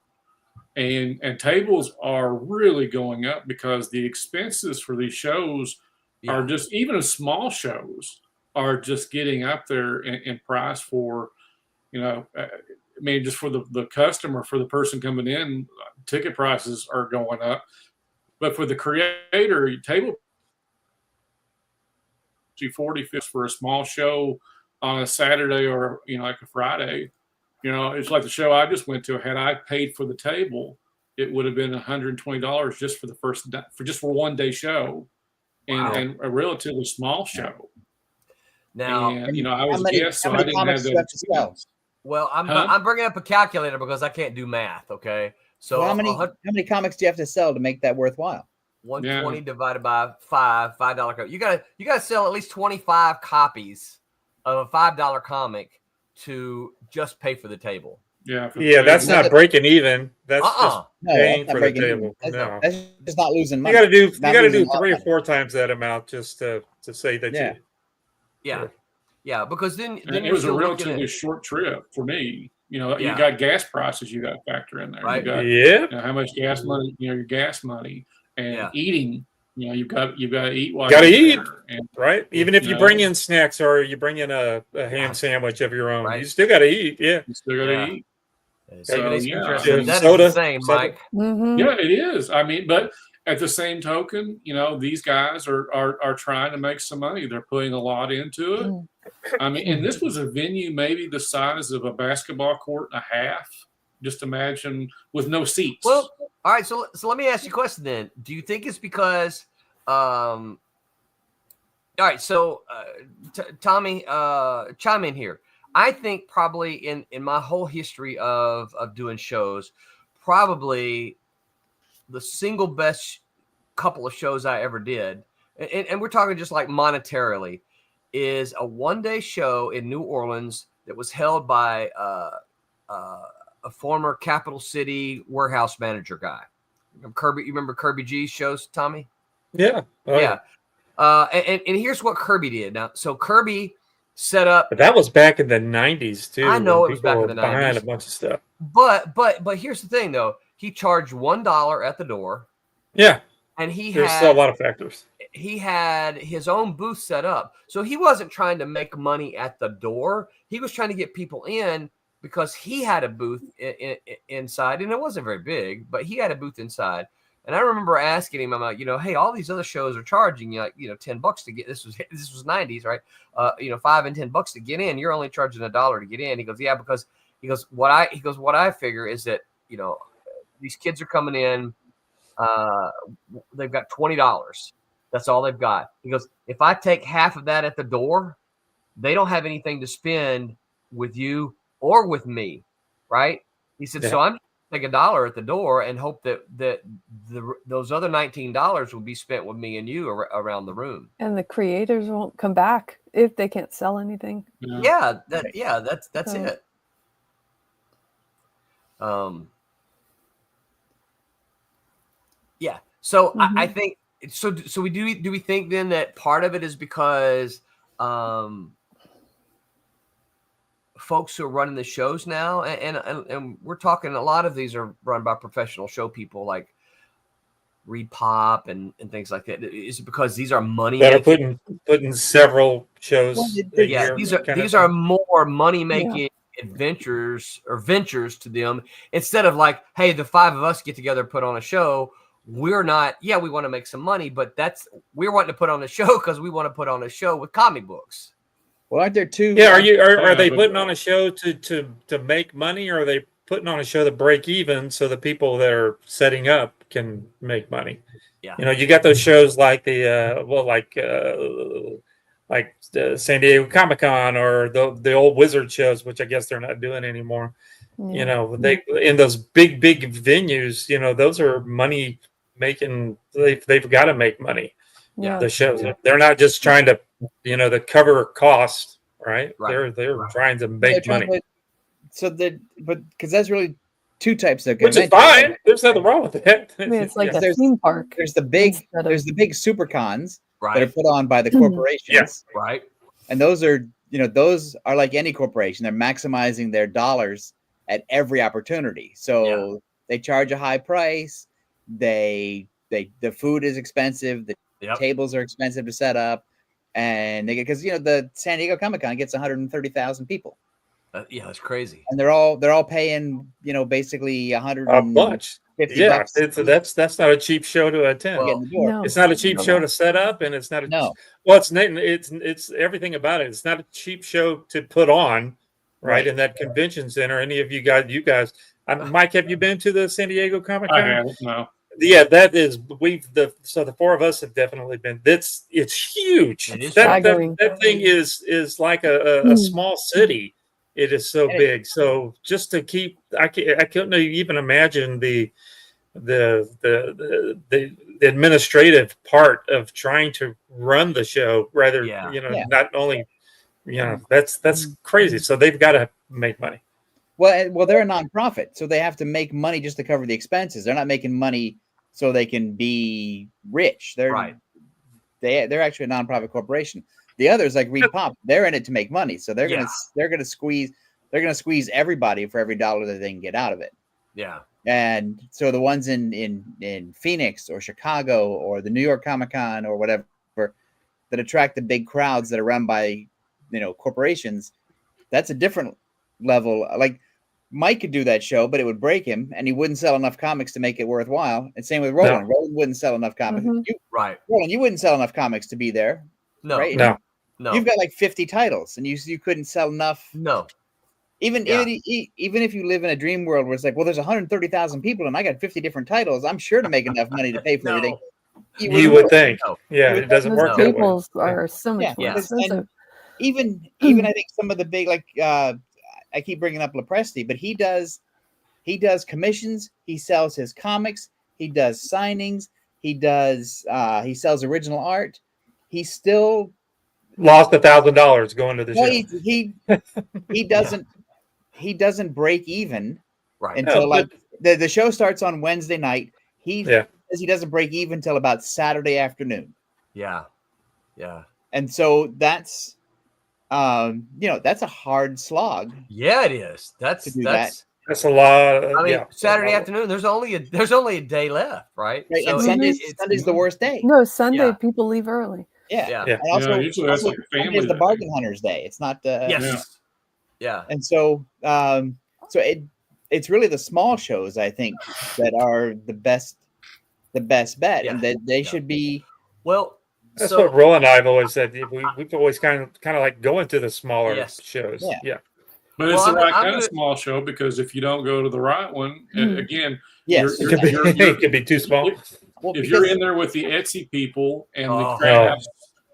And tables are really going up because the expenses for these shows are just, even small shows are just getting up there in price for, just for the customer, for the person coming in, ticket prices are going up. But for the creator, table $40 for a small show on a Saturday or like a Friday, it's like the show I just went to. Had I paid for the table, it would have been $120 just for one day show, and a relatively small show. Now, I was a guest, so I didn't have those. Well, I'm bringing up a calculator because I can't do math. Okay, so how many comics do you have to sell to make that worthwhile? 120 divided by $5 copy. You gotta sell at least 25 copies of a $5 comic to just pay for the table. Yeah, that's not breaking even. That's just paying for the table. That's just not losing money. You gotta do 3 or 4 times that amount just to say that Yeah, because then it was a relatively short trip for me. You got gas prices you got to factor in there. Right. You got, how much gas money, your gas money, and eating. You've got to eat while you're eat, right? Even if you bring in snacks or you bring in a ham sandwich of your own, you still got to eat. Yeah, you still got to eat. So, that's the same, Mike. Mm-hmm. Yeah, it is. I mean, but at the same token, these guys are trying to make some money. They're putting a lot into it. I mean, and this was a venue maybe the size of a basketball court and a half. Just imagine, with no seats. Well, all right. So let me ask you a question then. Do you think it's because? All right. So Tommy, chime in here. I think probably in my whole history of doing shows, probably the single best couple of shows I ever did, and we're talking just like monetarily, is a one-day show in New Orleans that was held by a former Capital City warehouse manager guy. You remember Kirby G's shows, Tommy? Yeah. And here's what Kirby did. Now, so Kirby set up. But that was back in the 90s too. I know when it was back people in the were behind 90s. a bunch of stuff. But here's the thing though. He charged $1 at the door. Yeah. And there's still a lot of factors. He had his own booth set up. So he wasn't trying to make money at the door. He was trying to get people in because he had a booth inside, and it wasn't very big, but he had a booth inside. And I remember asking him, I'm like, hey, all these other shows are charging you like, $10 to get, this was 90s, right? $5 and $10 to get in. You're only charging $1 to get in. He goes, yeah, because what I figure is that, these kids are coming in, they've got $20. That's all they've got. He goes, if I take half of that at the door, they don't have anything to spend with you or with me, right? He said, so I'm take $1 at the door and hope that those other $19 will be spent with me and you around the room. And the creators won't come back if they can't sell anything. Yeah, that's it. Yeah. So I think so. So do we think then that part of it is because folks who are running the shows now, and we're talking a lot of these are run by professional show people like Reed Pop and things like that. Is it because these are money that are putting several shows? Yeah, these are more money making adventures or ventures to them instead of like, hey, the 5 of us get together and put on a show. We're not, we want to make some money, but we're wanting to put on a show because we want to put on a show with comic books. Well, aren't there two? Yeah, are they putting on a show to make money, or are they putting on a show to break even so the people that are setting up can make money? Yeah, you got those shows like the San Diego Comic-Con or the old Wizard shows, which I guess they're not doing anymore. They in those big venues, those are money making. They've got to make money. Yeah, the shows, they're not just trying to to cover cost, right? They're trying to make money. Because that's really two types of conventions. Which is fine. There's nothing wrong with it. I mean, it's like a theme park. There's the big super cons that are put on by the corporations. Right. And those are like any corporation. They're maximizing their dollars at every opportunity. So they charge a high price. The food is expensive. The tables are expensive to set up, and they get, because the San Diego Comic-Con gets 130,000 people. It's crazy. And they're all paying basically $150. Yeah, that's not a cheap show to attend. No. It's not a cheap show to set up, and it's not it's everything about it. It's not a cheap show to put on, right? In that convention center. Any of you guys, Mike, have you been to the San Diego Comic-Con? I haven't. No. Yeah, that is so the 4 of us have definitely been. It's huge. It is that thing is like a small city. It is so big. So just to keep, I couldn't even imagine the administrative part of trying to run the show. Rather, not only, that's crazy. So they've got to make money. Well, they're a nonprofit, so they have to make money just to cover the expenses. They're not making money so they can be rich. They're actually a nonprofit corporation. The others, like Reed Pop, they're in it to make money. So they're gonna squeeze everybody for every dollar that they can get out of it. Yeah. And so the ones in Phoenix or Chicago or the New York Comic-Con or whatever that attract the big crowds that are run by corporations, that's a different level. Like Mike could do that show, but it would break him, and he wouldn't sell enough comics to make it worthwhile. And same with Roland. No. Roland wouldn't sell enough comics. Roland, you wouldn't sell enough comics to be there. No, right? No. You've got like 50 titles, and you couldn't sell enough. No. Even if you live in a dream world where it's like, well, there's 130,000 people, and I got 50 different titles, I'm sure to make enough money to pay for everything. You would think. No. Yeah, it doesn't work that way. Tables are so much more expensive. Even I think some of the big, like I keep bringing up Lepresti, but he does commissions. He sells his comics. He does signings. He sells original art. He still lost $1,000 going to the show. He doesn't break even until the show starts on Wednesday night. He says he doesn't break even until about Saturday afternoon. Yeah. And so that's That's a hard slog. Yeah, it is. To do that. That's a lot. I mean, Saturday afternoon. There's only a day left, right? Right, So and Sunday's the worst day. No, Sunday Yeah. people leave early. Yeah. Yeah, And also, usually that's like a family Sunday's the day. bargain hunters day. It's not Yes. Yeah. And so it's really the small shows, I think, that are the best bet, and that they should be. Well, that's what Roland and I have always said. We've always kind of like going to the smaller shows. Yeah. But it's the right kind of small show, because if you don't go to the right one, again, yes, it could be too small. If you're in there with the Etsy people and the crafts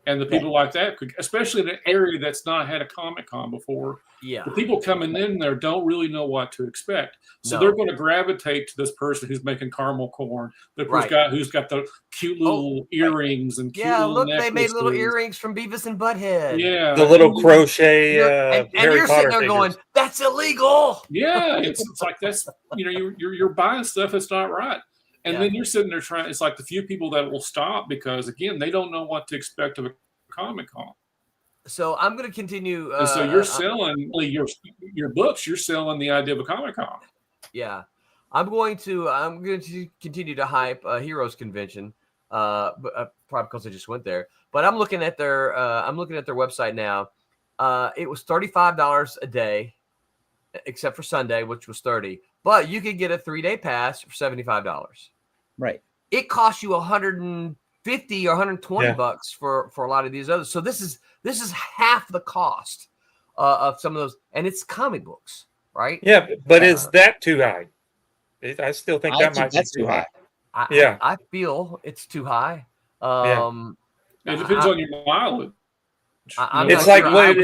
and the people like that, especially in an area that's not had a Comic-Con before, the people coming in there don't really know what to expect. So they're going to gravitate to this person who's making caramel corn, who's got the cute little earrings and cute little look, they made little earrings from Beavis and Butthead. Yeah, the little crochet and Harry you're Potter sitting there figures. going, "That's illegal." Yeah, it's like that's you're buying stuff that's not right. And then you're sitting there trying. It's like the few people that will stop because, again, they don't know what to expect of a Comic-Con. So I'm going to continue. And so you're selling your books. You're selling the idea of a Comic-Con. Yeah, I'm going to continue to hype Heroes Convention, but probably because I just went there. But I'm looking at their website now. It was $35 a day, except for Sunday, which was $30. But you could get a 3-day pass for $75. Right. It costs you $150 or $120 for a lot of these others. So this is half the cost of some of those, and it's comic books, right? Yeah, but is that too high? I still think that might be too high. I feel it's too high. It depends on your mileage. It's like what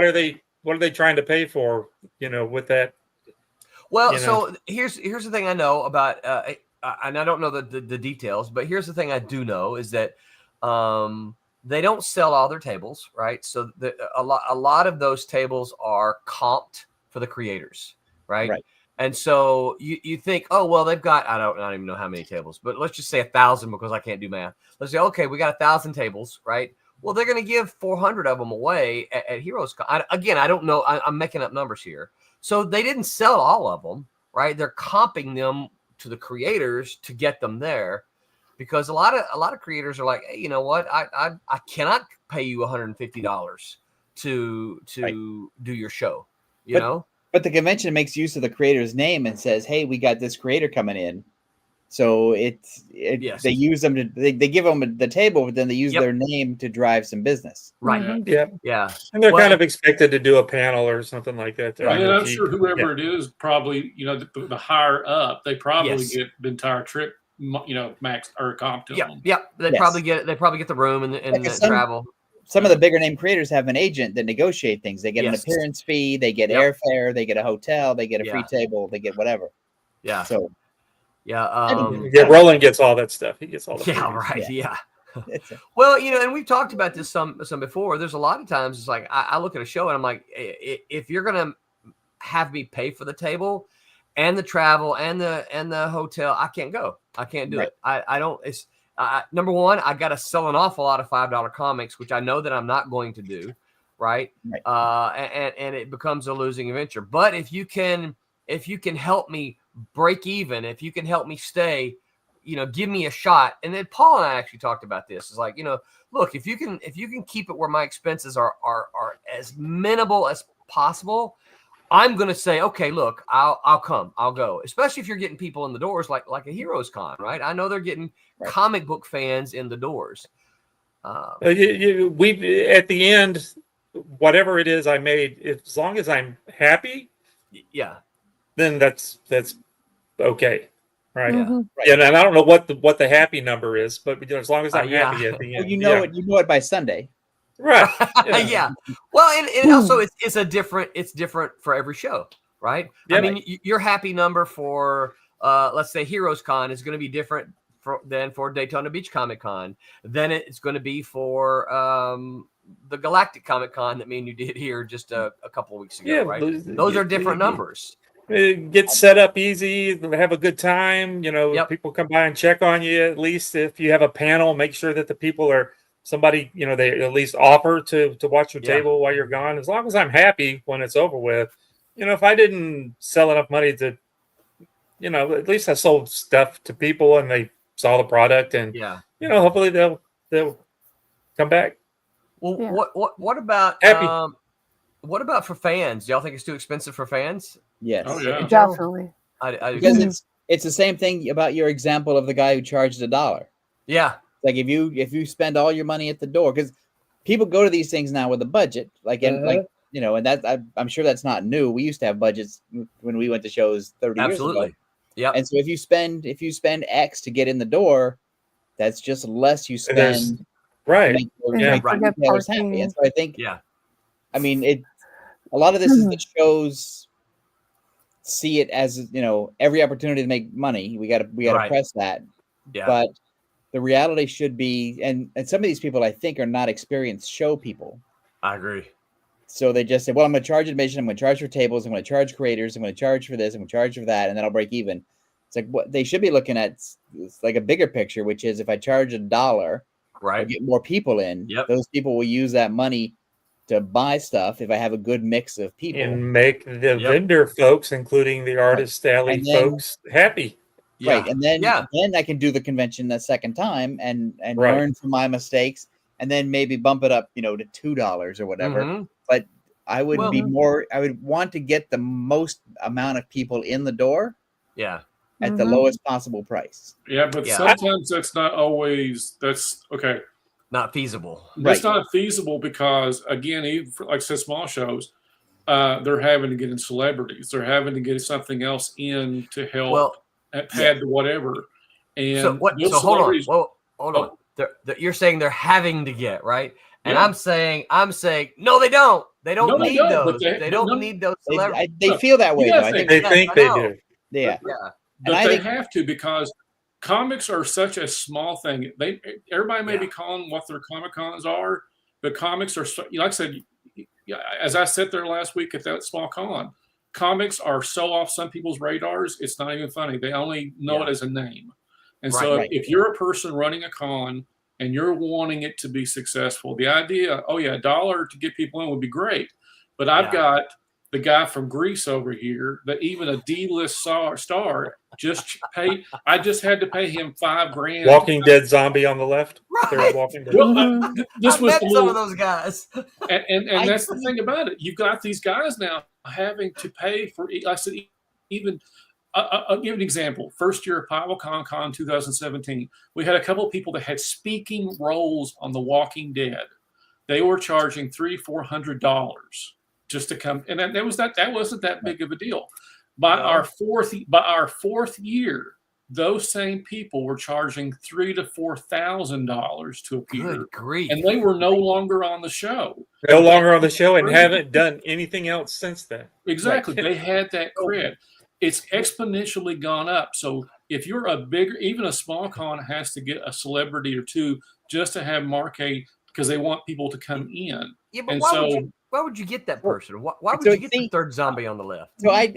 are they trying to pay for? With that. Well, so here's the thing I know about, and I don't know the details, but here's the thing I do know is that they don't sell all their tables, right? So a lot of those tables are comped for the creators, right? And so you think, oh well, they've got I don't even know how many tables, but let's just say 1,000 because I can't do math. Let's say okay, we got 1,000 tables, right? Well, they're going to give 400 of them away at Heroes Con. Again, I don't know. I'm making up numbers here. So they didn't sell all of them, right? They're comping them to the creators to get them there, because a lot of creators are like, hey, you know what? I cannot pay you $150 to do your show, you know. But the convention makes use of the creator's name and says, hey, we got this creator coming in. So they use them they give them the table, but then they use their name to drive some business. Right. Yeah. And they're kind of expected to do a panel or something like that. And I'm sure whoever it is, probably, the higher up, they probably get the entire trip, max or comp to them. Yeah. They probably get the room and the travel. Some of the bigger name creators have an agent that negotiate things. They get an appearance fee, they get airfare, they get a hotel, they get a free table, they get whatever. Yeah. So Roland gets all that stuff. He gets all the right. Yeah. Well, and we've talked about this some before. There's a lot of times it's like I look at a show and I'm like, if you're gonna have me pay for the table and the travel and the hotel, I can't go. I can't do it. I don't. It's number one, I got to sell an awful lot of $5 comics, which I know that I'm not going to do. Right. And it becomes a losing venture. But if you can help me break even, if you can help me stay, give me a shot. And then Paul and I actually talked about this. It's like, look, if you can keep it where my expenses are as minimal as possible, I'm going to say, okay, look, I'll go, especially if you're getting people in the doors, like a Heroes Con, right? I know they're getting comic book fans in the doors. We at the end, whatever it is I made, as long as I'm happy, then that's okay, right? And I don't know what the happy number is, but as long as I'm happy at the end, you know it by Sunday, right? Well, and also it's different for every show, right? I mean, your happy number for let's say Heroes Con is going to be different than for Daytona Beach Comic Con. Then it's going to be for the Galactic Comic Con that me and you did here just a couple of weeks ago, right? Those are different numbers. Get set up easy, have a good time. People come by and check on you. At least if you have a panel, make sure that the people are somebody, they at least offer to watch your Yeah. table while you're gone. As long as I'm happy when it's over with, if I didn't sell enough money to, at least I sold stuff to people and they saw the product, and hopefully they'll come back. Well, Yeah. what about Happy. what about for fans? Do y'all think it's too expensive for fans? Yes. Oh, yeah. Definitely. I Because it's the same thing about your example of the guy who charged $1. yeah. Like if you spend all your money at the door, because people go to these things now with a budget, and I'm sure that's not new. We used to have budgets when we went to shows 30 years ago. Absolutely. Yeah. And so if you spend X to get in the door, that's just less you spend. Right. To make Yeah. the retailers happy. And so I think, Yeah. I mean, a lot of this is the shows see it as, every opportunity to make money. We got to Right. press that. Yeah. But the reality should be, and some of these people I think are not experienced show people. I agree. So they just say, well, I'm going to charge admission, I'm going to charge for tables, I'm going to charge creators, I'm going to charge for this, I'm going to charge for that, and then I'll break even. It's like what they should be looking at, it's like a bigger picture, which is if I charge $1, Right. I'll get more people in. Yep. Those people will use that money to buy stuff if I have a good mix of people. And make the vendor folks, including the artist alley And then- folks, happy. Yeah. Right. And then I can do the convention the second time and Right. learn from my mistakes, and then maybe bump it up, to $2 or whatever. Mhm. But I would Well- I would want to get the most amount of people in the door Yeah. at the lowest possible price. Yeah, but Yeah. sometimes that's not always. That's okay. Not feasible. That's Right. not feasible because, again, even for, like I said, small shows, they're having to get in celebrities. They're having to get something else in to help Well, pad to whatever. And so what? those So hold on. celebrities- Well, hold on. You're saying they're having to get right, and Yeah. I'm saying no, they don't. They don't No, they need don't, but those. they- They don't no, need those celebrities. They feel that way, You though. gotta I think, think- They think I they know. do. yeah. Yeah. But I they think- have to, because comics are such a small thing. Everybody may be calling what their Comic Cons are, but comics are like I said. As I sat there last week at that small con, comics are so off some people's radars. It's not even funny. They only know it as a name. And so Right. if you're a person running a con and you're wanting it to be successful, the idea, $1 to get people in would be great. But I've got the guy from Greece over here that even a D-list star just paid. I just had to pay him $5,000. Walking Dead zombie on the left. Third Right. Walking Dead. Well, this I've was met the some little, of those guys. and that's the thing about it. You've got these guys now having to pay for. I said, even I'll give an example. First year of PyroCon 2017, we had a couple of people that had speaking roles on The Walking Dead. They were charging $300-400 just to come, and that wasn't that big of a deal. By our fourth year, those same people were charging $3,000 to $4,000 to appear. Good grief. And they were no longer on the show. No longer on the show and haven't done anything else since then. Exactly. They had that cred. It's exponentially gone up. So if you're even a small con has to get a celebrity or two just to have marquee because they want people to come in. Yeah, but And why would you get that person? Why would So you get the see- third zombie on the left? So I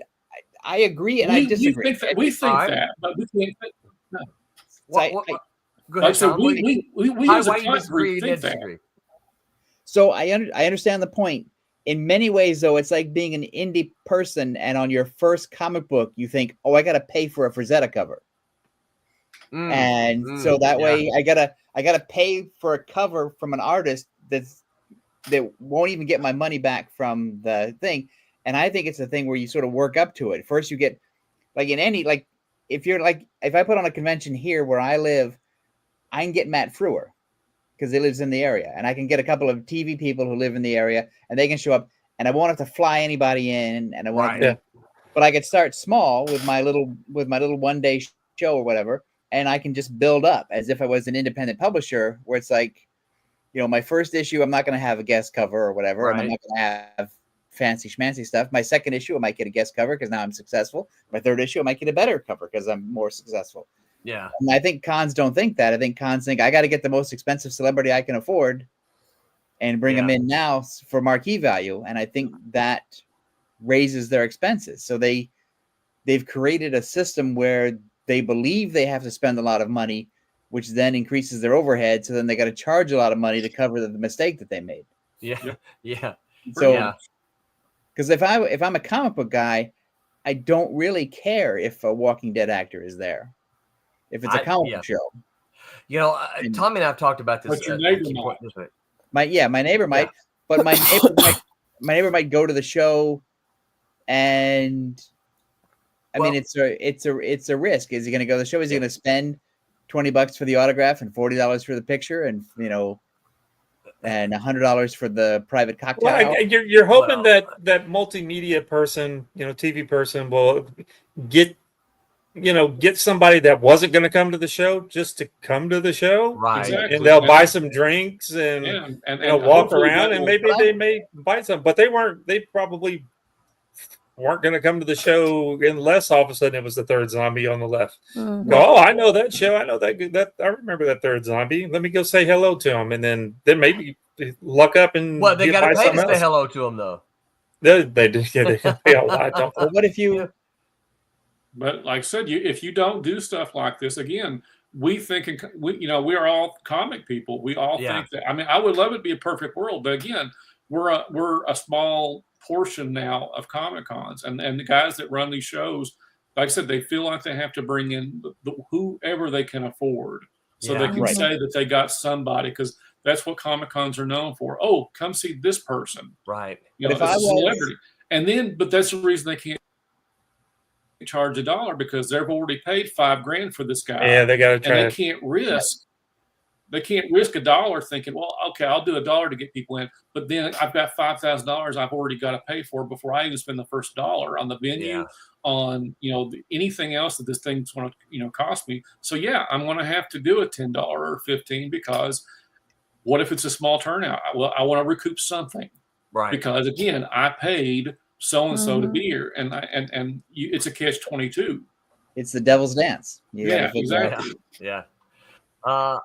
agree and I we disagree. we think All right. that, but we think that. No. Go Like ahead, I said, Tom. we Why as a you con disagree group and think that. disagree? So I understand the point. In many ways, though, it's like being an indie person, and on your first comic book, you think, "Oh, I got to pay for a Frazetta cover," and so that way, I gotta pay for a cover from an artist that won't even get my money back from the thing. And I think it's a thing where you sort of work up to it. First, you get if I put on a convention here where I live, I can get Matt Frewer because he lives in the area, and I can get a couple of TV people who live in the area, and they can show up, and I won't have to fly anybody in, and I won't. But I could start small with my little 1-day show or whatever, and I can just build up as if I was an independent publisher, where it's like, my first issue, I'm not going to have a guest cover or whatever, and I'm not going to have fancy schmancy stuff. My second issue, I might get a guest cover because now I'm successful. My third issue, I might get a better cover because I'm more successful. Yeah. And I think cons don't think that. I think cons think I got to get the most expensive celebrity I can afford and bring them in now for marquee value. And I think that raises their expenses. So they've created a system where they believe they have to spend a lot of money which then increases their overhead. So then they got to charge a lot of money to cover the mistake that they made. Yeah. Yeah. So, because if I'm a comic book guy, I don't really care if a Walking Dead actor is there. If it's a comic book show. You know, Tommy and I have talked about this. But your neighbor might. My neighbor might, but my neighbor might go to the show, and I mean it's a risk. Is he going to go to the show? Is he going to spend $20 for the autograph and $40 for the picture, and and $100 for the private cocktail? Well, you're hoping that multimedia person, TV person, will get somebody that wasn't going to come to the show just to come to the show, right? Exactly. And they'll buy some drinks and walk around, and maybe they may buy some, but they probably weren't going to come to the show unless all of a sudden it was the third zombie on the left. Mhm. Oh, I know that show. I know that I remember that third zombie. Let me go say hello to him, and then maybe luck up and they got to pay to say hello to him though. They do. Yeah, they pay a lot. Don't they? What if you? But like I said, if you don't do stuff like this, again, we are all comic people. We all think that. I mean, I would love it to be a perfect world, but again, we're a small portion now of Comic Cons, and the guys that run these shows, like I said, they feel like they have to bring in whoever they can afford, so they can say that they got somebody, because that's what Comic Cons are known for. Oh, come see this person, right? It's a celebrity, but that's the reason they can't charge $1 because they've already paid $5,000 for this guy. Yeah, they got to try. And they can't risk. They can't risk $1 thinking, well, okay, I'll do $1 to get people in, but then I've got $5,000 I've already got to pay for before I even spend the first $1 on the venue, on anything else that this thing's going to cost me. So I'm going to have to do a $10 or $15 because what if it's a small turnout? Well, I want to recoup something, right? Because again, I paid so and so to be here, and it's a catch-22. It's the devil's dance. Exactly. Yeah. Go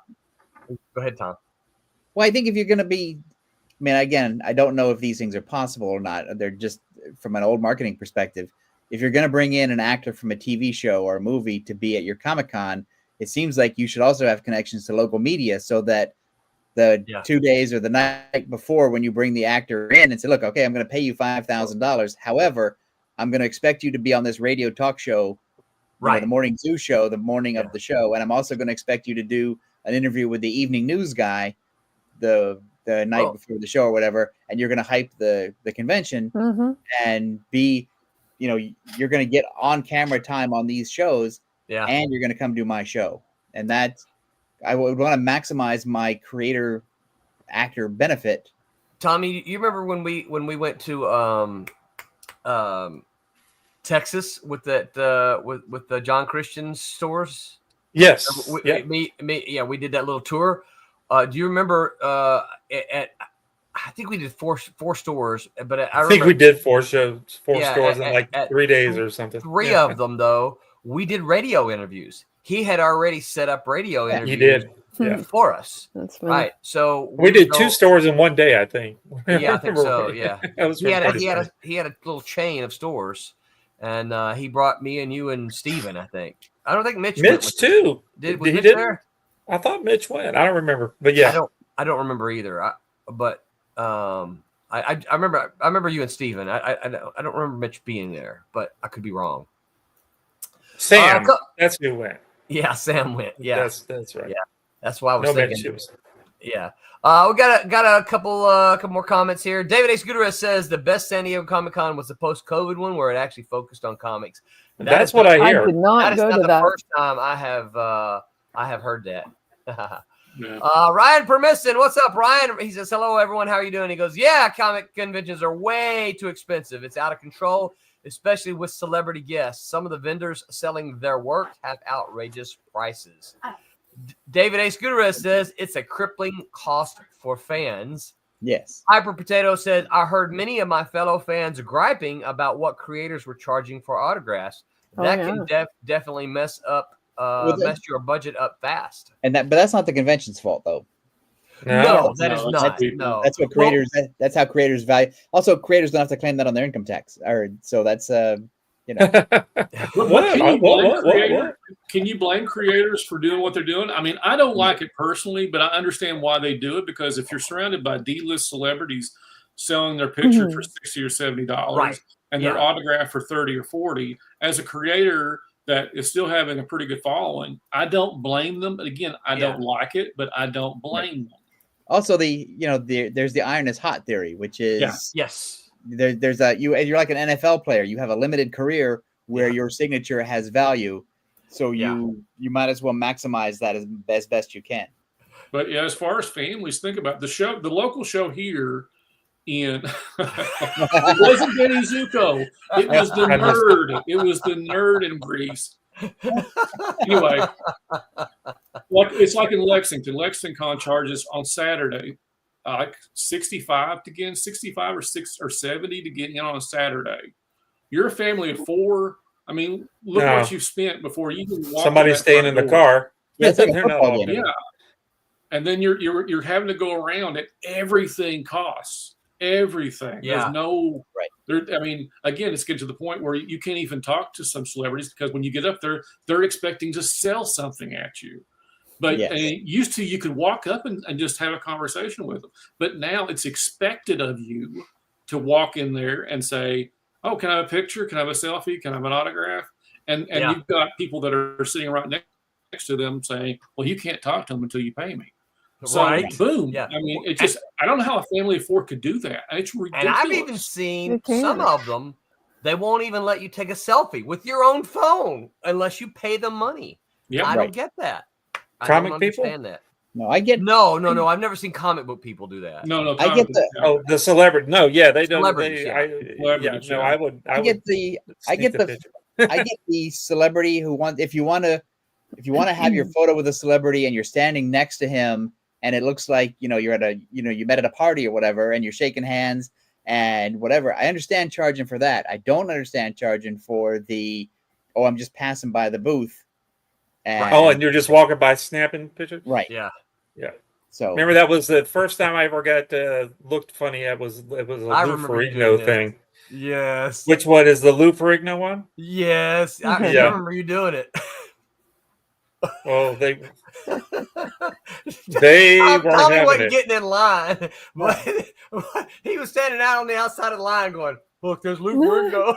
ahead, Tom. Well, I think if you're going to be, I mean, again, I don't know if these things are possible or not. They're just from an old marketing perspective. If you're going to bring in an actor from a TV show or a movie to be at your Comic-Con, it seems like you should also have connections to local media so that the 2 days or the night before when you bring the actor in and say, look, okay, I'm going to pay you $5,000. However, I'm going to expect you to be on this radio talk show, the Morning Zoo show, the morning of the show. And I'm also going to expect you to do an interview with the evening news guy the night before the show or whatever, and you're going to hype the convention and be, you're going to get on camera time on these shows, and you're going to come do my show. And that I would want to maximize my creator actor benefit. Tommy, you remember when we went to Texas with that with the John Christian stores? Yes. We did that little tour. Do you remember? I think we did four stores, but I think we did four stores in like 3 days or something. Three of them, though, we did radio interviews. He had already set up radio interviews. He did. For us. That's funny. Right. So we did 2 stores in one day, I think. Yeah, I think so. Yeah. He had a little chain of stores, and he brought me and you and Steven, I think. I don't think Mitch went too. Was Mitch there? I thought Mitch went. I don't remember, but yeah, I don't remember either. I remember you and Steven. I don't remember Mitch being there, but I could be wrong. Sam, that's who went. Yeah, Sam went. Yeah, that's right. Yeah, that's why I was thinking. Mitch. Yeah. We got a couple more comments here. David Ace Gutierrez says the best San Diego Comic-Con was the post-COVID one where it actually focused on comics. That's what I hear. I did not go to that. First time I have heard that. Ryan Permisson, what's up, Ryan? He says, hello, everyone. How are you doing? He goes, comic conventions are way too expensive. It's out of control, especially with celebrity guests. Some of the vendors selling their work have outrageous prices. David Ace Gutierrez says it's a crippling cost for fans. Yes. Hyper Potato said, I heard many of my fellow fans griping about what creators were charging for autographs. That can definitely mess your budget up fast. But that's not the convention's fault, though. No, that is not. No, that's what creators. That's how creators value. Also, creators don't have to claim that on their income tax. So that's You know, What can you blame creators for doing what they're doing? I mean, I don't like it personally, but I understand why they do it, because if you're surrounded by D-list celebrities selling their picture for $60 or $70 Right. and their autograph for 30 or 40, as a creator that is still having a pretty good following, I don't blame them. But again, I don't like it, but I don't blame them. Also, there's the iron is hot theory, which is there's you're like an NFL player. You have a limited career where your signature has value, so you might as well maximize that as best you can. But as far as families, think about the local show here. It wasn't Benny Zuko. It was the nerd. It was the nerd in Greece. Anyway, it's like in Lexington. Lexington Con charges on Saturday like $65 to get in, 65 or 70 to get in on a Saturday. You're a family of 4. I mean, look what you've spent before you can walk. Somebody's staying in the car. Yeah, it's like a football game. Yeah, and then you're having to go around it. Everything costs. Everything. There's no there. I mean, again, it's getting to the point where you can't even talk to some celebrities, because when you get up there, they're expecting to sell something at you. But used to, you could walk up and just have a conversation with them. But now it's expected of you to walk in there and say, "Oh, can I have a picture? Can I have a selfie? Can I have an autograph?" And you've got people that are sitting right next to them saying, "Well, you can't talk to them until you pay me." So boom. Yeah. I mean, it's just, I don't know how a family of 4 could do that. It's ridiculous. And I've even seen some of them, they won't even let you take a selfie with your own phone unless you pay them money. Yeah, I don't get that. Comic I don't people? understand that. No, I get no. I've never seen comic book people do that. No. I get the celebrity. No, yeah, they don't. Celebrities, I get the celebrity who if you want to have your photo with a celebrity and you're standing next to him and it looks like you're at you met at a party or whatever and you're shaking hands and whatever. I understand charging for that. I don't understand charging for I'm just passing by the booth. And you're just walking by snapping pictures? Right. Yeah. So remember, that was the first time I ever got looked funny. It was a Lou Ferrigno thing. Yes. Which one is the Lou Ferrigno one? Yes. I remember you doing it. Well, they Tommy weren't wasn't getting in line, but he was standing out on the outside of the line going, "Look, there's Lou Ferrigno."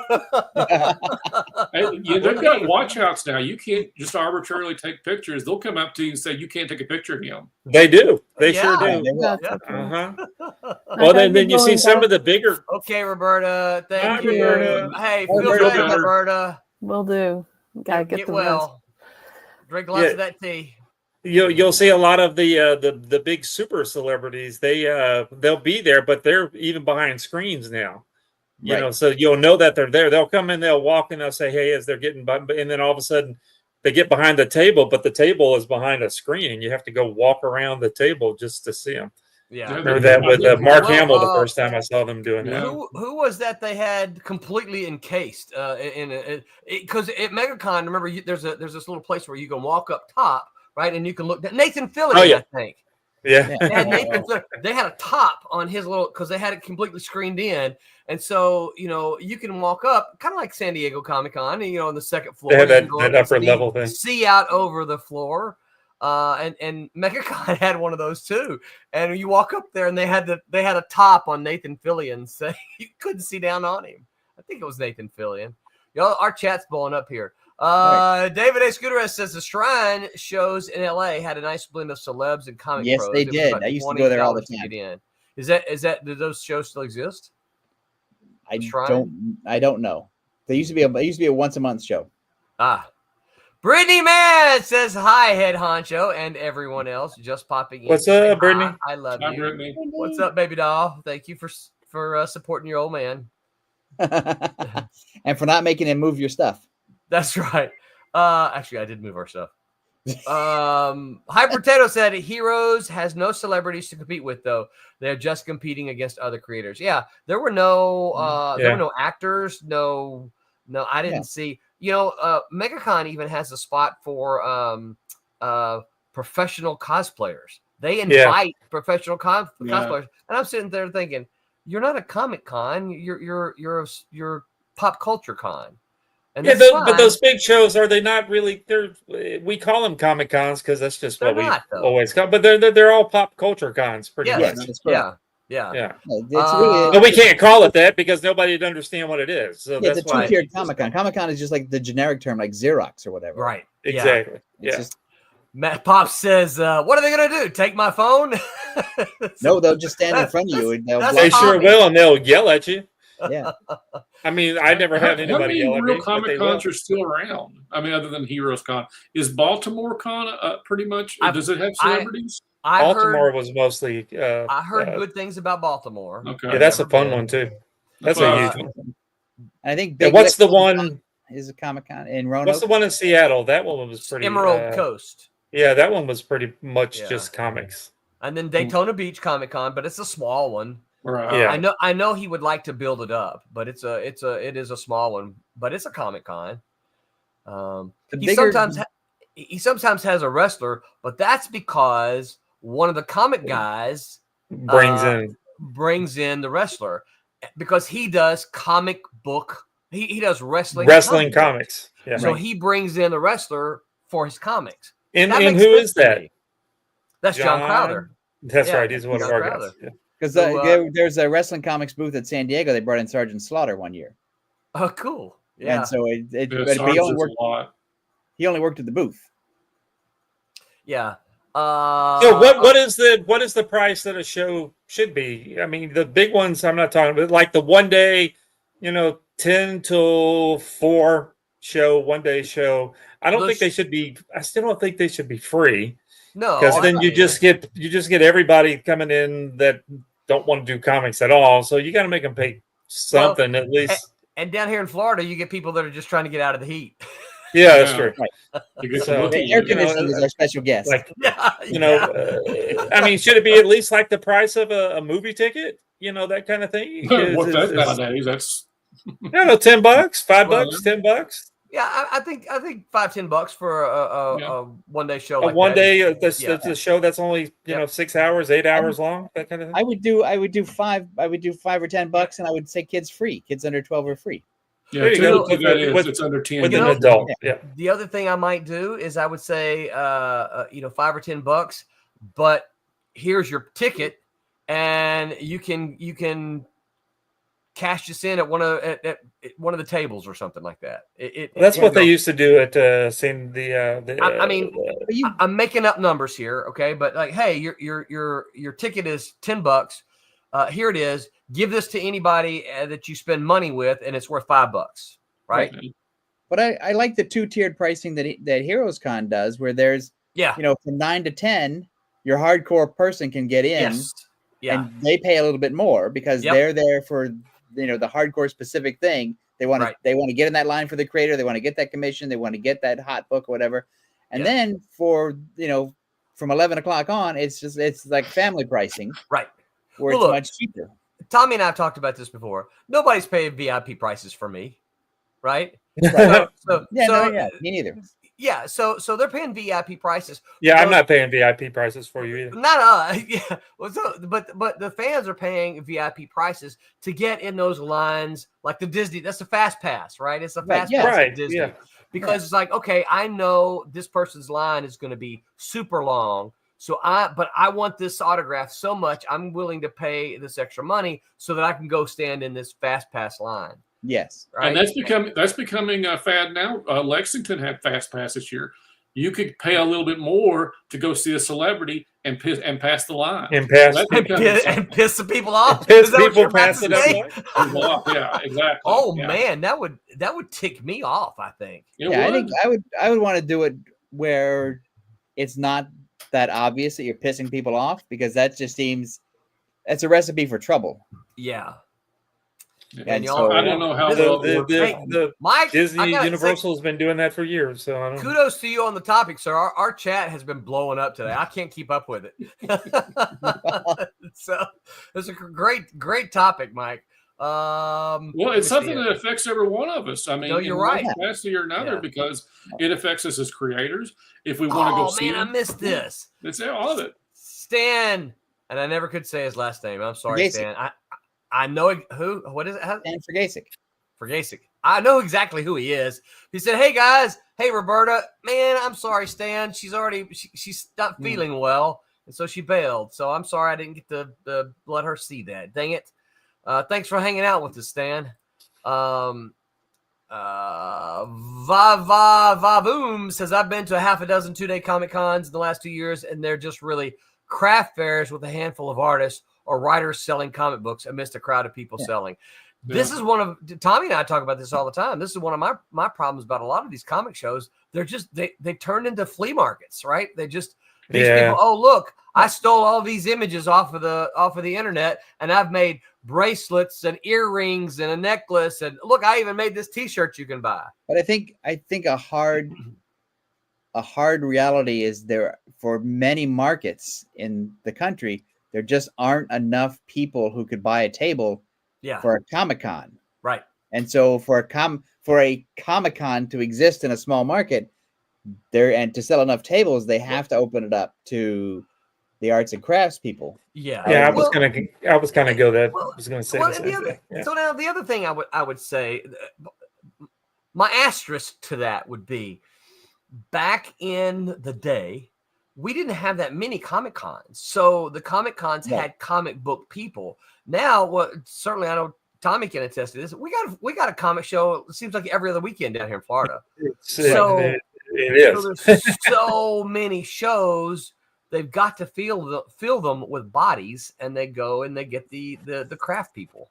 They've got watch outs now. You can't just arbitrarily take pictures. They'll come up to you and say, "You can't take a picture of him." They do. They sure do. Well, then you see some of the bigger. Okay, Roberta. Thank you. Roberta. Hey, feel better, Roberta. Will do. Gotta get the well. Drink lots of that tea. You'll see a lot of the big super celebrities. They'll be there, but they're even behind screens now. You know, so you'll know that they're there. They'll come in, they'll walk, and they'll say, "Hey," as they're getting by, and then all of a sudden they get behind the table, but the table is behind a screen, and you have to go walk around the table just to see them. Yeah, I remember that with Mark Hamill the first time I saw them doing that. Who was that they had completely encased because at MegaCon, remember, there's this little place where you can walk up top, right, and you can look down. Nathan Fillion, I think. Yeah. They had a top on his little, because they had it completely screened in. And so, you can walk up kind of like San Diego Comic-Con, on the second floor. They have that upper level thing. See out over the floor. And MegaCon had one of those too. And you walk up there and they had a top on Nathan Fillion, so you couldn't see down on him. I think it was Nathan Fillion. Our chat's blowing up here. David A. Scudero says the Shrine shows in LA had a nice blend of celebs and comic pros. Yes, they did. I used to go there all the time. Do those shows still exist? I don't know. They used to be a once a month show. Brittany Mann says hi, head honcho, and everyone else just popping in. What's up, Brittany? I love you. Brittany. What's up, baby doll? Thank you for supporting your old man. And for not making him move your stuff. That's right. Actually, I did move our stuff. High Potato said Heroes has no celebrities to compete with, though. They're just competing against other creators. Yeah, there were no there were no actors. No, I didn't see. MegaCon even has a spot for professional cosplayers. They invite professional cosplayers, and I'm sitting there thinking, you're not a comic con. You're pop culture con. And Yeah, that's but fine. those big shows, are they not really? We call them Comic Cons because that's just They're what we not, though. always call. But they're all pop culture cons, pretty Yes. much. Yes, that's correct. Yeah. Yeah. No, it's really But we can't call it that because nobody would understand what it is. So yeah, that's it's a why two-tiered Comic-Con. Comic-Con is just like the generic term, like Xerox or whatever. Right. exactly. It's Yeah. just Matt Pops says, "What are they gonna do? Take my phone?" no, they'll just stand in front of you and they'll that's They block sure Tommy. will, and they'll yell at you. Yeah. I mean, I never had How anybody many yell at real me. But Comic they will. Cons are still around? I mean, other than Heroes Con, is Baltimore Con pretty much? Does it have celebrities? Baltimore was mostly. I heard good things about Baltimore. Okay. Yeah, that's a Never fun been. one too. That's Well, a huge one. I think Yeah, Big what's the Lip one? is a Comic-Con in Roanoke. What's the one in Seattle? That one was pretty. Emerald Coast. Yeah, that one was pretty much Yeah. just comics. And then Daytona Beach Comic Con, but it's a small one. Right. Yeah. I know he would like to build it up, but it is a small one, but it's a Comic Con. He sometimes has a wrestler, but that's because one of the comic guys brings in the wrestler because he does comic book. He does wrestling comics. Yeah. So he brings in the wrestler for his comics. And That who makes sense is to that? me. That's John Crowder. That's Yeah, right. He's one of John our Crowder. guys. Yeah. Because So, there's a wrestling comics booth at San Diego. They brought in Sergeant Slaughter one year. Oh, cool. Yeah. And so Yeah, but Sarge he only is worked. a lot. He only worked at the booth. Yeah. So what is the price that a show should be? I mean, the big ones I'm not talking about, like the 1 day, 10 till 4 show, 1 day show. I still don't think they should be free. No, Because then you just get everybody coming in that don't want to do comics at all. So you got to make them pay something at least. And down here in Florida, you get people that are just trying to get out of the heat. Yeah, that's true. Right. You get So, to The air conditioning is our special guest. Like, Yeah. I mean, should it be at least like the price of a movie ticket? That kind of thing. What's that nowadays? That's $10, $5, $10. Yeah, I think $5-10 for a 1 day show. A Like 1 that day, is- that's a show that's only 6 hours, 8 hours long. That kind of thing. I would do $5 or $10, and I would say kids free. Kids under 12 are free. yeah. There you go. Typically that is, it's under 10. With an days. adult. Yeah. The other thing I might do is I would say, $5 or $10, but here's your ticket, and you can cash this in at one of the tables or something like that. That's what they used to do at I'm making up numbers here, okay? But like, hey, your ticket is $10. Here it is. Give this to anybody that you spend money with, and it's worth $5, right? But I like the 2-tiered pricing that Heroes Con does, where there's from 9 to 10, your hardcore person can get in, and they pay a little bit more because they're there for the hardcore specific thing. They want to get in that line for the creator. They want to get that commission. They want to get that hot book or whatever. And then for from 11 o'clock on, it's like family pricing, right? Where it's much cheaper. Tommy and I have talked about this before. Nobody's paying VIP prices for me, right? Me neither. Yeah, so they're paying VIP prices. Yeah, I'm not paying VIP prices for you either. Yeah. Well, but the fans are paying VIP prices to get in those lines, like the Disney. That's a fast pass, right? It's a fast pass at Disney because it's like, okay, I know this person's line is going to be super long, but I want this autograph so much, I'm willing to pay this extra money so that I can go stand in this fast pass line. Yes, right? And that's becoming a fad now. Lexington had fast pass this year. You could pay a little bit more to go see a celebrity and pass the line. And piss the people off. Piss people pass it up. Yeah, exactly. Oh man, that would tick me off. I think. I think I would want to do it where it's not that obvious that you're pissing people off, because that just seems that's a recipe for trouble. Yeah. And I don't know how the Mike, Disney Universal has been doing that for years. So I don't kudos to you on the topic, sir. Our chat has been blowing up today. I can't keep up with it. So it's a great topic, Mike. Well, it's something that affects every one of us. I mean, no, you're right. One capacity or another, because it affects us as creators. If we want to go see I missed this. It's all of it. Stan, and I never could say his last name. I'm sorry, Fragasic. Stan. I know who. What is it? And Fragasic. Fragasic. I know exactly who he is. He said, "Hey guys, hey Roberta, man, I'm sorry, Stan. She's not feeling well, and so she bailed. So I'm sorry I didn't get to let her see that. Dang it. Thanks for hanging out with us, Stan." Boom says, "I've been to a half a dozen 2-day Comic Cons in the last 2 years, and they're just really craft fairs with a handful of artists or writers selling comic books amidst a crowd of people selling." This is one of Tommy and I talk about this all the time. This is one of my problems about a lot of these comic shows. They're just they turned into flea markets, right? They just these people. Oh, look, I stole all these images off of the internet, and I've made bracelets and earrings and a necklace, and look, I even made this T-shirt you can buy. But I think a hard reality is there for many markets in the country, there just aren't enough people who could buy a table for a Comic-Con. Right. And so for a Comic-Con to exist in a small market there and to sell enough tables, they have to open it up to the arts and crafts people. Yeah. I was gonna go that. I was gonna say the same thing. So now the other thing I would say, my asterisk to that would be, back in the day, we didn't have that many Comic Cons. So the Comic Cons had comic book people. Now, certainly I know Tommy can attest to this. We got a comic show. It seems like every other weekend down here in Florida. It is. So there's so many shows. They've got to fill them with bodies, and they go and they get the craft people.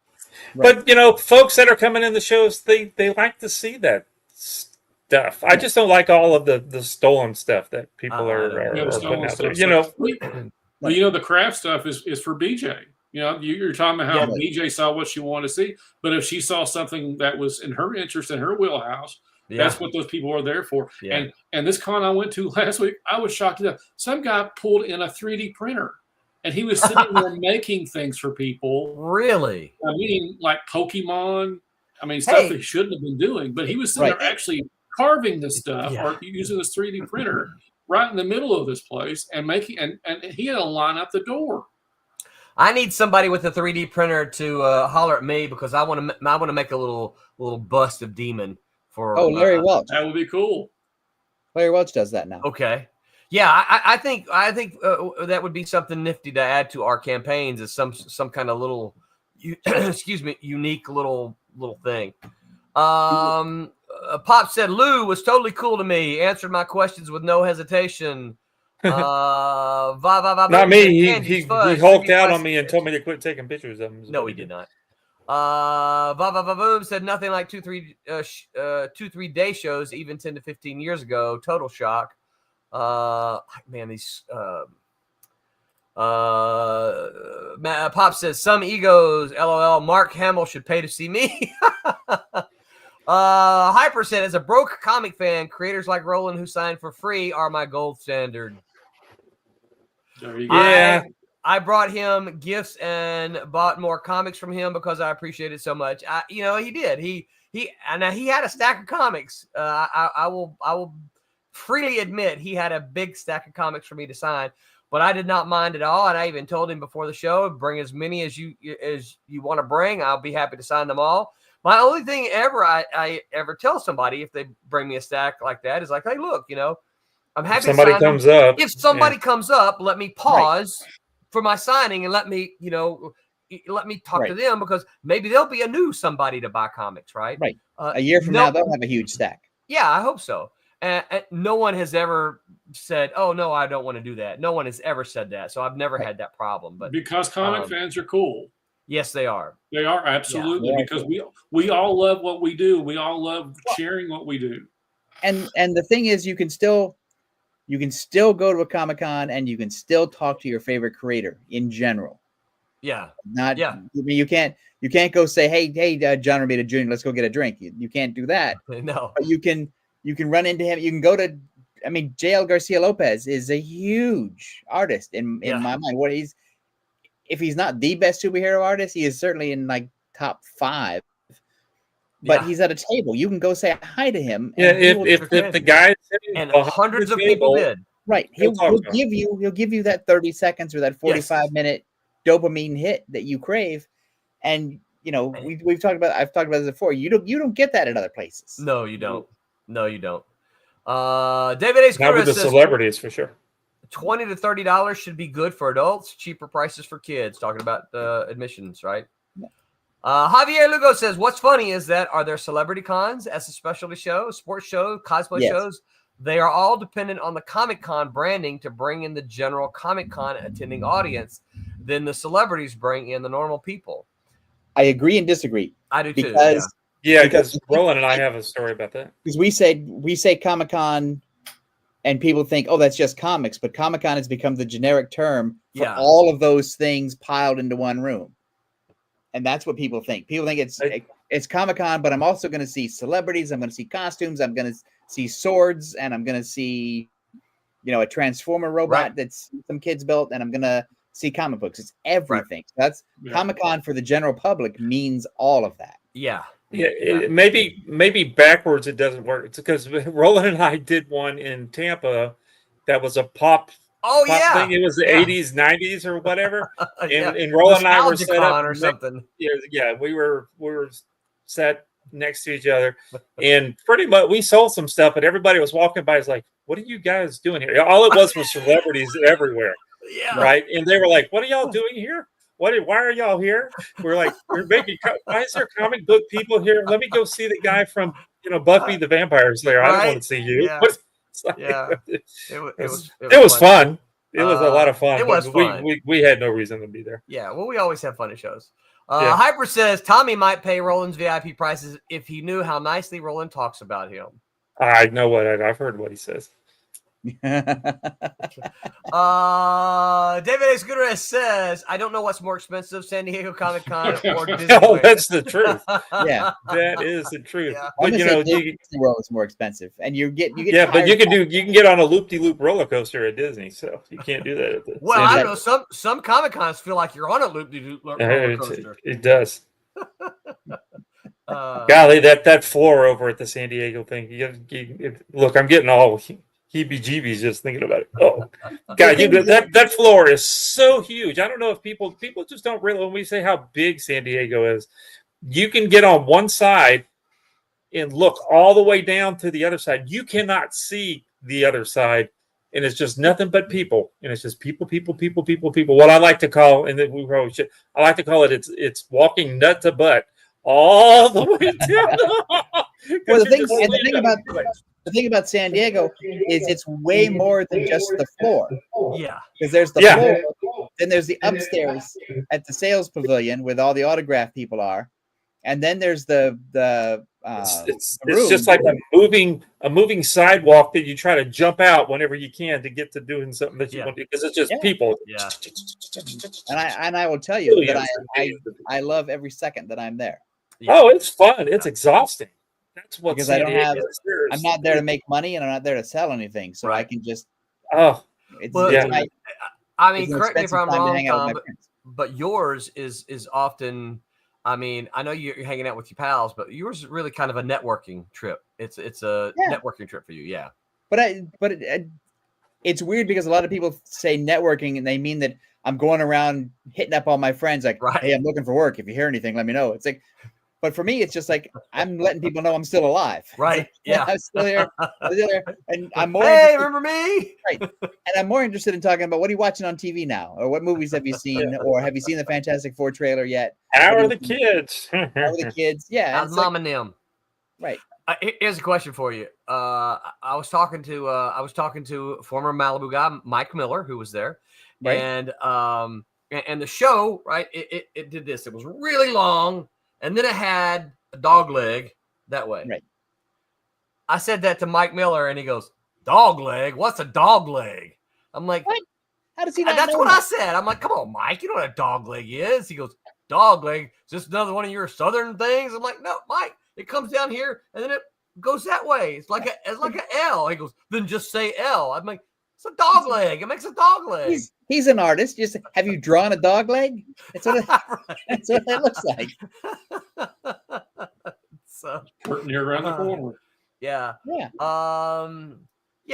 Right. But folks that are coming in the shows, they like to see that stuff. I just don't like all of the stolen stuff that people are putting out there. The craft stuff is for BJ. You're talking about how BJ saw what she wanted to see, but if she saw something that was in her interest, in her wheelhouse, that's what those people are there for. Yeah. And this con I went to last week, I was shocked to death. Some guy pulled in a 3D printer, and he was sitting there making things for people. Really? I mean, like Pokemon. I mean, stuff he shouldn't have been doing, but he was sitting there actually carving this stuff or using this 3D printer right in the middle of this place and making, and he had a line out the door. I need somebody with a 3D printer to holler at me, because I want to make a little bust of Demon for. Oh, Larry Welch. That would be cool. Larry Welch does that now. Okay. Yeah, I think that would be something nifty to add to our campaigns, is some kind of little, unique little thing. Pop said Lou was totally cool to me. Answered my questions with no hesitation. Not me. He hulked out on me and told me to quit taking pictures of him. No, he did not. Boom said nothing like 2-3 day shows even 10 to 15 years ago. Total shock. Man, these Pop says some egos. LOL. Mark Hamill should pay to see me. Hyper said, as a broke comic fan, creators like Roland who signed for free are my gold standard. There you go. I brought him gifts and bought more comics from him because I appreciate it so much. He did. He had a stack of comics. I will freely admit he had a big stack of comics for me to sign, but I did not mind at all. And I even told him before the show, bring as many as you want to bring. I'll be happy to sign them all. My only thing I ever tell somebody if they bring me a stack like that is like, hey, look, I'm happy. If somebody comes up, comes up, let me pause for my signing and let me talk to them, because maybe there'll be a new somebody to buy comics, right? Right. A year from now, they'll have a huge stack. Yeah, I hope so. And no one has ever said, "Oh no, I don't want to do that." No one has ever said that, so I've never had that problem. But because comic fans are cool. Yes, they are. They are, absolutely, because we all love what we do. We all love sharing what we do. And the thing is, you can still go to a Comic-Con and you can still talk to your favorite creator in general. Yeah. You can't go say, hey, John Romita Jr., let's go get a drink. You can't do that. No. But you can run into him. You can go to, JL Garcia Lopez is a huge artist in my mind. If he's not the best superhero artist, he is certainly in like top 5. But he's at a table. You can go say hi to him. Yeah, if the guy and hundreds of people did. Right. He'll give you that 30 seconds or that 45-minute dopamine hit that you crave. And you know, I've talked about this before. You don't get that at other places. No, you don't. No, you don't. David A. Not with the celebrities for sure. $20 to $30 should be good for adults. Cheaper prices for kids. Talking about admissions, right? Yeah. Javier Lugo says, "What's funny is that are there celebrity cons as a specialty show, sports show, cosplay shows? They are all dependent on the Comic Con branding to bring in the general Comic Con attending audience. Then the celebrities bring in the normal people." I agree and disagree. I do too. Yeah, because Roland and I have a story about that. Because we say Comic Con, and people think, oh, that's just comics, but Comic Con has become the generic term for all of those things piled into one room, and that's what people think. People think it's Comic Con, but I'm also going to see celebrities. I'm going to see costumes. I'm going to see swords, and I'm going to see, you know, a Transformer robot that's some kids built, and I'm going to see comic books. It's everything. So that's Comic Con for the general public means all of that. Yeah. Yeah, maybe backwards it doesn't work. It's because Roland and I did one in Tampa that was a pop. Oh pop thing. It was the 80s, 90s, or whatever. And Roland and I were set up or something. Yeah, we were sat next to each other, and pretty much we sold some stuff, but everybody was walking by. Is like, "What are you guys doing here?" All it was celebrities everywhere. Yeah. Right. And they were like, "What are y'all doing here? Why are y'all here?" We're like, "We're making. Why is there comic book people here? Let me go see the guy from Buffy the Vampire Slayer. I don't want to see you." Yeah. Like, it was fun. It was a lot of fun. It was fun. We had no reason to be there. Yeah. Well, we always have fun at shows. Hyper says Tommy might pay Roland's VIP prices if he knew how nicely Roland talks about him. I know I've heard what he says. David A. Scudero says, "I don't know what's more expensive, San Diego Comic Con or Disney." Oh, that's the truth. Yeah, that is the truth. Yeah. But Disney World is more expensive, and you get but you can get on a loop-de-loop roller coaster at Disney, so you can't do that at the well, I don't know. Some Comic Cons feel like you're on a loop-de-loop roller coaster. It does. Golly, that floor over at the San Diego thing. Look, I'm getting all heebie-jeebies just thinking about it. Oh, God, that floor is so huge. I don't know if people just don't realize when we say how big San Diego is. You can get on one side and look all the way down to the other side. You cannot see the other side, and it's just nothing but people. And it's just people. What I like to call, and then we probably should, I like to call it, it's walking nut to butt all the way down. Well, the thing about San Diego is it's way more than just the floor. Yeah. Because there's the floor, then there's the upstairs at the sales pavilion where all the autograph people are, and then there's the it's just like a moving sidewalk that you try to jump out whenever you can to get to doing something that you want to, because it's just people. Yeah. And I will tell you that I love every second that I'm there. Yeah. Oh, it's fun. It's exhausting. That's what, because I'm not there to make money, and I'm not there to sell anything, so I can just. I mean, correct me if I'm wrong, Tom, but yours is often. I mean, I know you're hanging out with your pals, but yours is really kind of a networking trip. It's a networking trip for you, yeah. But it's weird because a lot of people say networking and they mean that I'm going around hitting up all my friends like, hey, I'm looking for work. If you hear anything, let me know. It's like, but for me, it's just like I'm letting people know I'm still alive. Right. Yeah. I'm still here. And I'm more. Hey, remember me? Right. And I'm more interested in talking about what are you watching on TV now, or what movies have you seen, or have you seen the Fantastic Four trailer yet? How are the kids? How are the kids? Yeah. How's mom and them? Right. Here's a question for you. I was talking to former Malibu guy Mike Miller, who was there, right. And the show, right? It did this. It was really long. And then it had a dog leg that way. Right. I said that to Mike Miller, and he goes, "Dog leg? What's a dog leg?" I'm like, "What? How does he not That's know what that?" I said. I'm like, "Come on, Mike, you know what a dog leg is?" He goes, "Dog leg? Is this another one of your southern things?" I'm like, "No, Mike. It comes down here, and then it goes that way. It's like an L." He goes, "Then just say L." I'm like, "It's a dog leg. It makes a dog leg." He's an artist. Just have you drawn a dog leg? That's what that's what that looks like. So curtain here around the corner. Yeah. Yeah.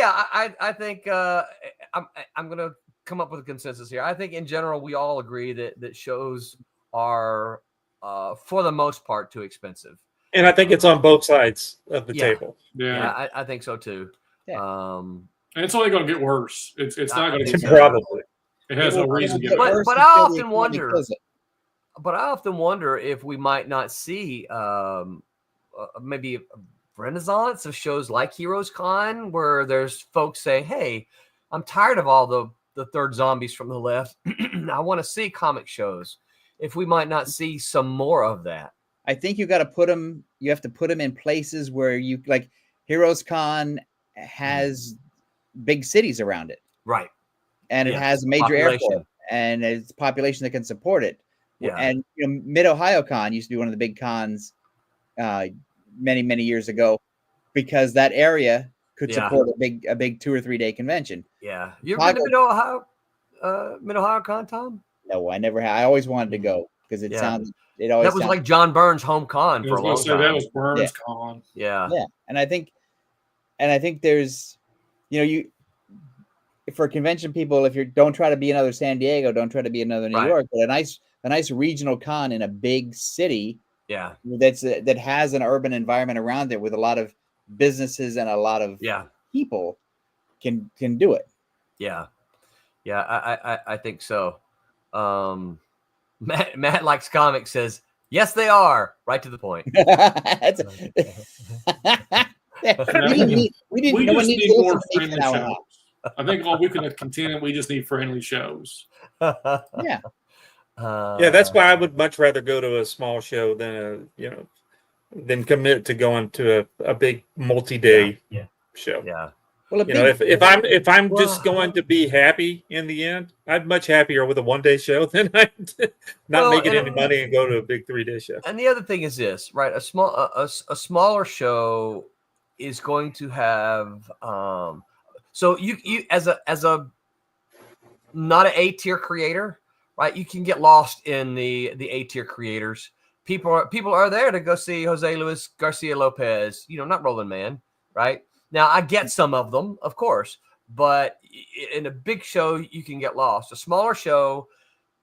I think I'm gonna come up with a consensus here. I think in general we all agree that shows are for the most part, too expensive. And I think it's on both sides of the table. Yeah, I think so too. Yeah. And it's only going to get worse. It's not going to get Probably. It has no reason to get But worse. I often wonder. But I often wonder if we might not see maybe a renaissance of shows like Heroes Con, where there's folks say, "Hey, I'm tired of all the third zombies from the left. I want to see comic shows." If we might not see some more of that. I think you got to put them. You have to put them in places where you like. Heroes Con has big cities around it, right? And it has a major airport and it's population that can support it. Yeah. And Mid Ohio Con used to be one of the big cons many years ago because that area could support a big 2 or 3 day convention. Yeah. You ever been to Mid Ohio Con, Tom? No, I never have. I always wanted to go because it sounds. It always that was like John Burns' home con for a long time. That was Burns' con. Yeah. And I think there's, for convention people, if you don't try to be another San Diego, don't try to be another New York, but a nice regional con in a big city. Yeah. That has an urban environment around it with a lot of businesses and a lot of people can do it. Yeah. Yeah. I think so. Matt likes comics says, yes, they are. Right to the point. We just need more friendly shows. I think all we can contend we just need friendly shows. Yeah. That's why I would much rather go to a small show than commit to going to a big multi-day show. Yeah. Well, if I'm just going to be happy in the end, I'm much happier with a 1 day show than not making any money and go to a big 3 day show. And the other thing is this, right? A smaller show is going to have so you as a not an A-tier creator, right? You can get lost in the A-tier creators. People are there to go see Jose Luis Garcia Lopez, not Roland Man, right? Now, I get some of them, of course, but in a big show, you can get lost. A smaller show,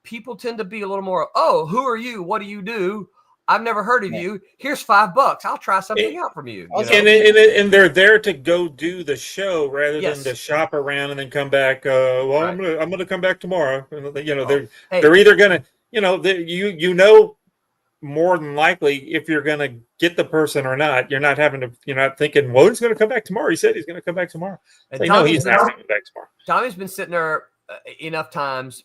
people tend to be a little more, oh, who are you? What do you do? I've never heard of you. Here's $5. I'll try something out from you. And they're there to go do the show rather than to shop around and then come back. I'm gonna come back tomorrow. They're either gonna, more than likely if you're going to get the person or not. You're not thinking, well, he's going to come back tomorrow. He said he's going to come back tomorrow. He's not coming back tomorrow. Tommy's been sitting there enough times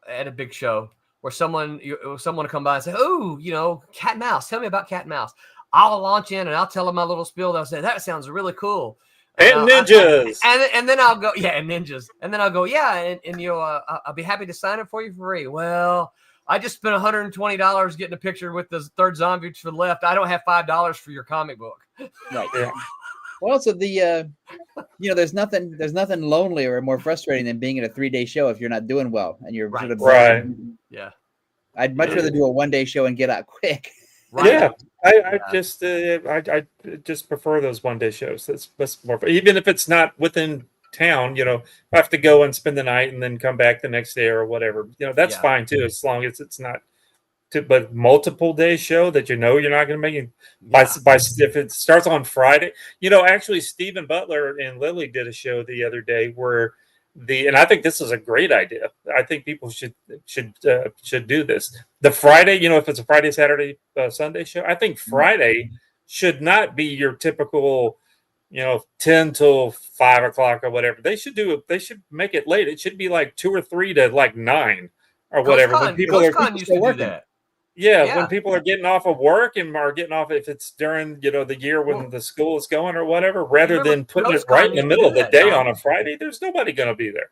at a big show where someone will come by and say, oh, cat and mouse. Tell me about cat and mouse. I'll launch in and I'll tell them my little spiel. They'll say, that sounds really cool. And ninjas. And then I'll go, and ninjas. And then I'll go, I'll be happy to sign it for you for free. Well, I just spent $120 getting a picture with the third zombie to the left. I don't have $5 for your comic book. Right. Yeah. Well, also there's nothing lonelier or more frustrating than being at a 3 day show if you're not doing well and you're sort of Yeah. I'd much rather do a 1 day show and get out quick. Right. Yeah. I just prefer those 1 day shows. That's more, even if it's not within town, I have to go and spend the night and then come back the next day or whatever. That's fine too, as long as it's not but multiple day show that you're not going to make it by if it starts on Friday. Actually Stephen Butler and Lily did a show the other day where and I think this is a great idea. I think people should do this. The Friday, if it's a Friday, Saturday, Sunday show, I think Friday should not be your typical 10 till 5 o'clock or whatever. They should make it late. It should be like 2 or 3 to like 9 or whatever. Coach when people Con used to working. Do that. Yeah, when people are getting off of work and are getting off, if it's during the year when the school is going or whatever, rather than putting it right in the middle of the day on a Friday, there's nobody going to be there.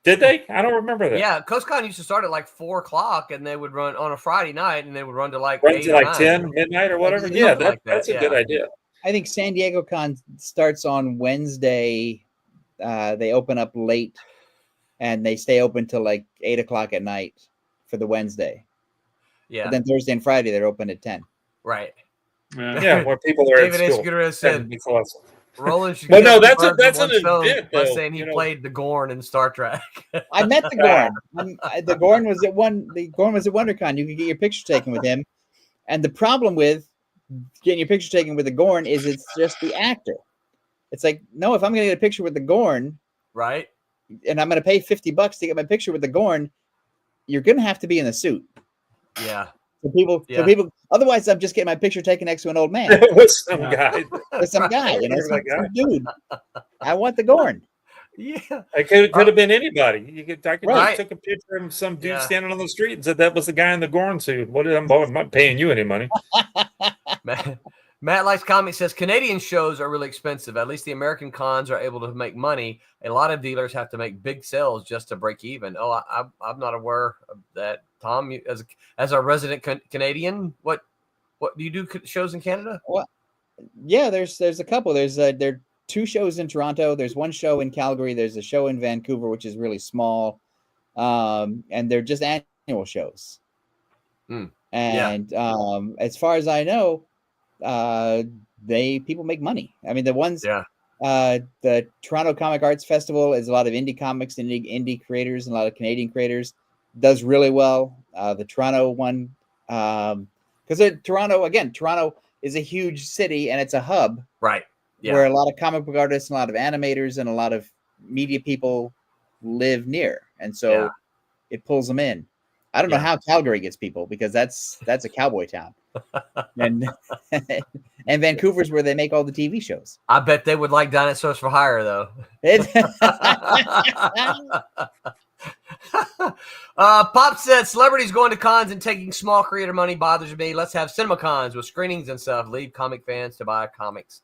Did they? I don't remember that. Yeah, Coast Con used to start at like 4 o'clock, and they would run on a Friday night, and they would run to like 8 to like 10 midnight or whatever. Yeah, that's a good idea. I think San Diego Con starts on Wednesday. They open up late, and they stay open till like 8 o'clock at night for the Wednesday. Yeah. But then Thursday and Friday they're open at 10. Right. Yeah, where people are David at A. school. Scudero said, Roland should Well, kill no, two that's birds with an one stone event, by though. saying he you know. played the Gorn in Star Trek. I met the Gorn. The Gorn was at WonderCon. You could get your picture taken with him. And the problem with getting your picture taken with the Gorn is it's just the actor. It's like, no, if I'm going to get a picture with the Gorn, Right? and I'm going to pay $50 to get my picture with the Gorn, you're going to have to be in a suit. Yeah. So people, otherwise I'm just getting my picture taken next to an old man. With some guy. With some guy, Some guy. dude. I want the Gorn. Yeah. It could have been anybody. I could Right. just took a picture of some dude Yeah. standing on the street and said that was the guy in the Gorn suit. I'm not paying you any money. Matt Likes Comics says Canadian shows are really expensive. At least the American cons are able to make money. A lot of dealers have to make big sales just to break even. Oh, I'm not aware of that. Tom, you, as a resident Canadian, what do you do shows in Canada? Well, yeah, there's a couple. There are 2 shows in Toronto. There's 1 show in Calgary. There's a show in Vancouver, which is really small, and they're just annual shows. And as far as I know, people make money. I mean, the ones, the Toronto Comic Arts Festival is a lot of indie comics and indie creators and a lot of Canadian creators, does really well. The Toronto one, because Toronto is a huge city and it's a hub, right? Yeah. Where a lot of comic book artists and a lot of animators and a lot of media people live near, and so it pulls them in. I don't know how Calgary gets people, because that's a cowboy town, and Vancouver's where they make all the TV shows. I bet they would like Dinosaurs for Hire, though. Pop said celebrities going to cons and taking small creator money bothers me. Let's have cinema cons with screenings and stuff. Lead comic fans to buy comics.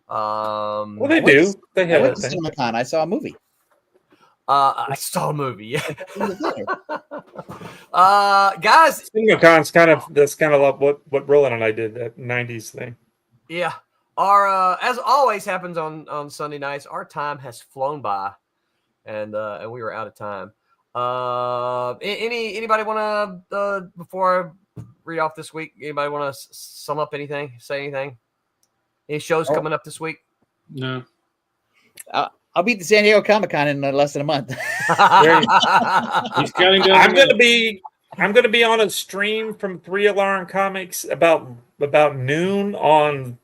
Well, they do. They have a cinema con. I saw a movie. I saw a movie. Yeah. Guys, CinemaCon's that's kind of like what Roland and I did, that 90s thing. Yeah. Our as always happens on Sunday nights, our time has flown by, and we were out of time. Anybody want to before I read off this week? Anybody want to sum up anything? Say anything? Any shows coming up this week? No. I'll be at the San Diego Comic-Con in less than a month. He's counting down. I'm gonna be on a stream from 3 Alarm Comics about noon on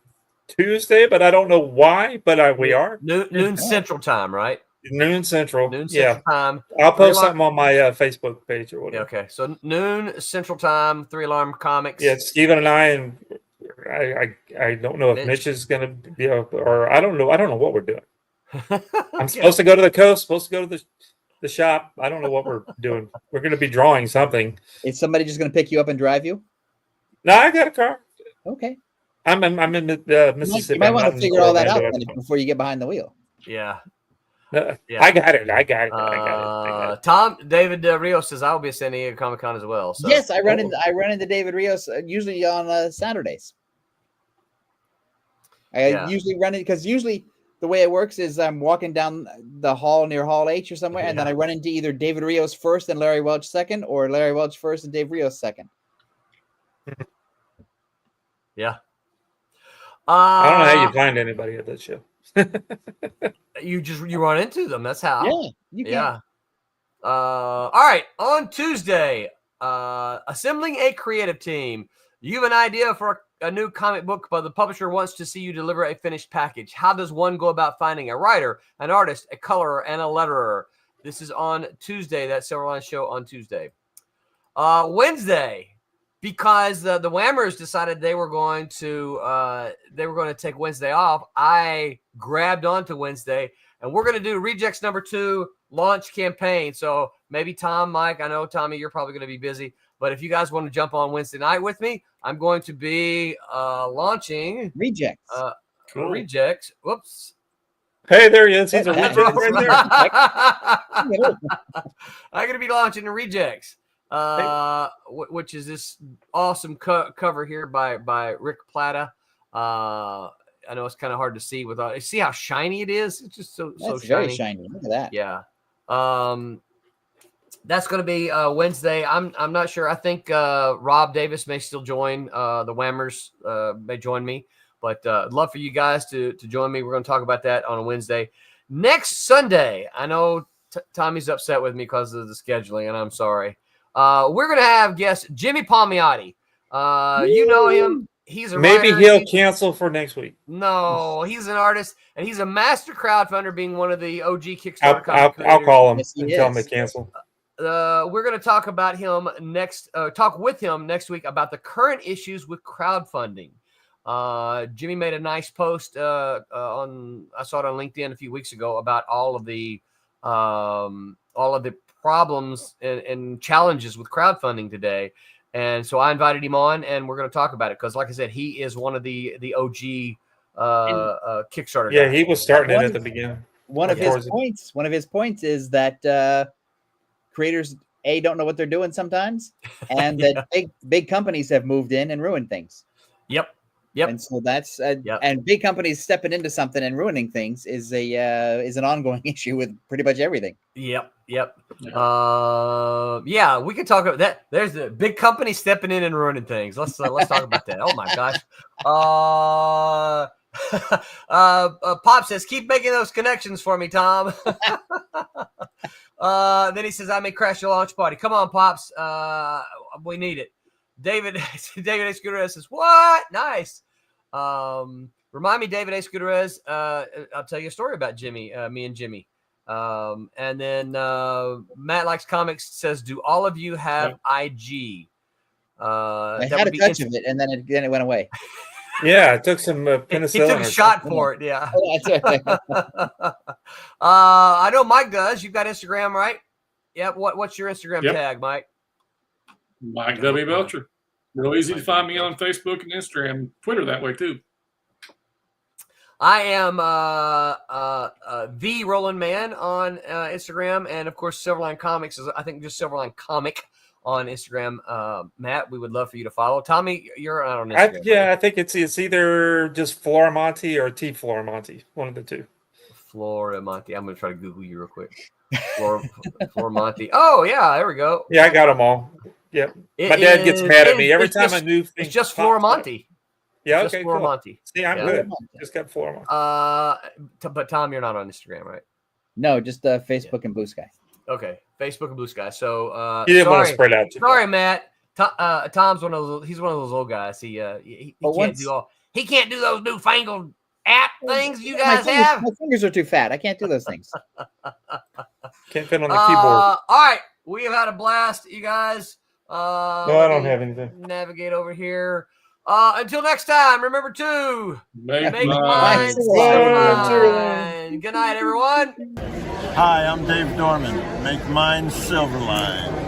Tuesday, but I don't know why. But we are noon Central Time, right? Noon Central. Noon Central time. I'll post something on my Facebook page or whatever. Yeah, okay, so noon Central Time, 3 Alarm Comics. Yeah, Steven and I don't know if Mitch is gonna be or I don't know what we're doing. I'm supposed to go to the coast, supposed to go to the shop. I don't know what we're doing. We're going to be drawing something. Is somebody just going to pick you up and drive you? No, I got a car. Okay. I'm in Mississippi. You might want to figure all that out before you get behind the wheel. Yeah. I got it. Tom David Rios says I'll be at San Diego Comic Con as well. So. Yes, I run into David Rios usually on Saturdays. I usually run in because usually the way it works is I'm walking down the hall near Hall H or somewhere, and then I run into either David Rios first and Larry Welch second, or Larry Welch first and Dave Rios second. Yeah. I don't know how you find anybody at that show. you run into them. That's how. Yeah, you can. Yeah. All right. On Tuesday, assembling a creative team. You have an idea for a new comic book, but the publisher wants to see you deliver a finished package. How does one go about finding a writer, an artist, a colorer, and a letterer? This is on Tuesday. That Silverline show on Tuesday. Wednesday, because the Whammers decided they were going to take Wednesday off, I grabbed onto Wednesday, and we're going to do Rejects #2 launch campaign. So maybe Tom, Mike, I know Tommy, you're probably going to be busy, but if you guys want to jump on Wednesday night with me, I'm going to be launching Rejects. Cool. Rejects. Whoops. Hey, there he is. He's a reject right there. I'm going to be launching the Rejects, which is this awesome cover here by Rick Plata. I know it's kind of hard to see without. See how shiny it is? It's just so shiny. Very shiny. Look at that. Yeah. That's going to be Wednesday. I'm not sure. I think Rob Davis may still join. The Whammers may join me, But I'd love for you guys to join me. We're going to talk about that on a Wednesday. Next Sunday, I know Tommy's upset with me because of the scheduling, and I'm sorry. We're going to have guest Jimmy Palmiotti. You know him. He's a Maybe writer. he'll cancel for next week. No, he's an artist, and he's a master crowdfunder, being one of the OG Kickstarter. I'll call him Yes, he and tell him is. to cancel. We're going to talk about him next. Talk with him next week about the current issues with crowdfunding. Jimmy made a nice post I saw it on LinkedIn a few weeks ago about all of the problems and challenges with crowdfunding today. And so I invited him on, and we're going to talk about it because, like I said, he is one of the OG Kickstarter. Yeah, guys. he was starting it at the beginning. One of his points is that creators don't know what they're doing sometimes, and that big companies have moved in and ruined things. Yep. And so that's and big companies stepping into something and ruining things is an ongoing issue with pretty much everything. Yep. Yeah, we could talk about that. There's the big company stepping in and ruining things. Let's talk about that. Oh my gosh. Pop says, keep making those connections for me, Tom. Then he says, I may crash your launch party. Come on, Pops. We need it. David A. Scudero says, what? Nice. Remind me, David A. Scudero. I'll tell you a story about Jimmy, me and Jimmy. And then Matt Likes Comics says, do all of you have IG? I had a touch of it, and then it went away. Yeah, I took some penicillin. He took a shot for it, yeah. I know Mike does. You've got Instagram, right? Yep. What's your Instagram tag, Mike? Mike W. Belcher. Real easy to find me on Facebook and Instagram, Twitter that way too. I am the Roland Man on Instagram, and of course Silverline Comics is, I think, just Silverline Comic on Instagram. Matt, we would love for you to follow. Tommy, you're not on Instagram. I think it's either just Floramonte or T Floramonte, one of the two. Floramonte. I'm gonna try to Google you real quick. Floramonte. Oh yeah, there we go. Yeah, I got them all. Yep. My dad gets mad at me every time a new thing. It's just Floramonte. Yeah, just okay, Floramonte. Cool. See, I'm good. Just got Floramonte. But Tom, you're not on Instagram, right? No, just Facebook and Blue Sky. Okay, Facebook and Blue Sky. So you didn't want to spread out too sorry, Matt. Tom's one of those. He's one of those old guys. He can't do those newfangled app things you guys have. My fingers are too fat. I can't do those things. Can't fit on the keyboard. All right, we have had a blast, you guys. No, I don't have anything. Navigate over here. Until next time, remember to make mine Silverline. Good night, everyone. Hi, I'm Dave Dorman. Make mine Silverline.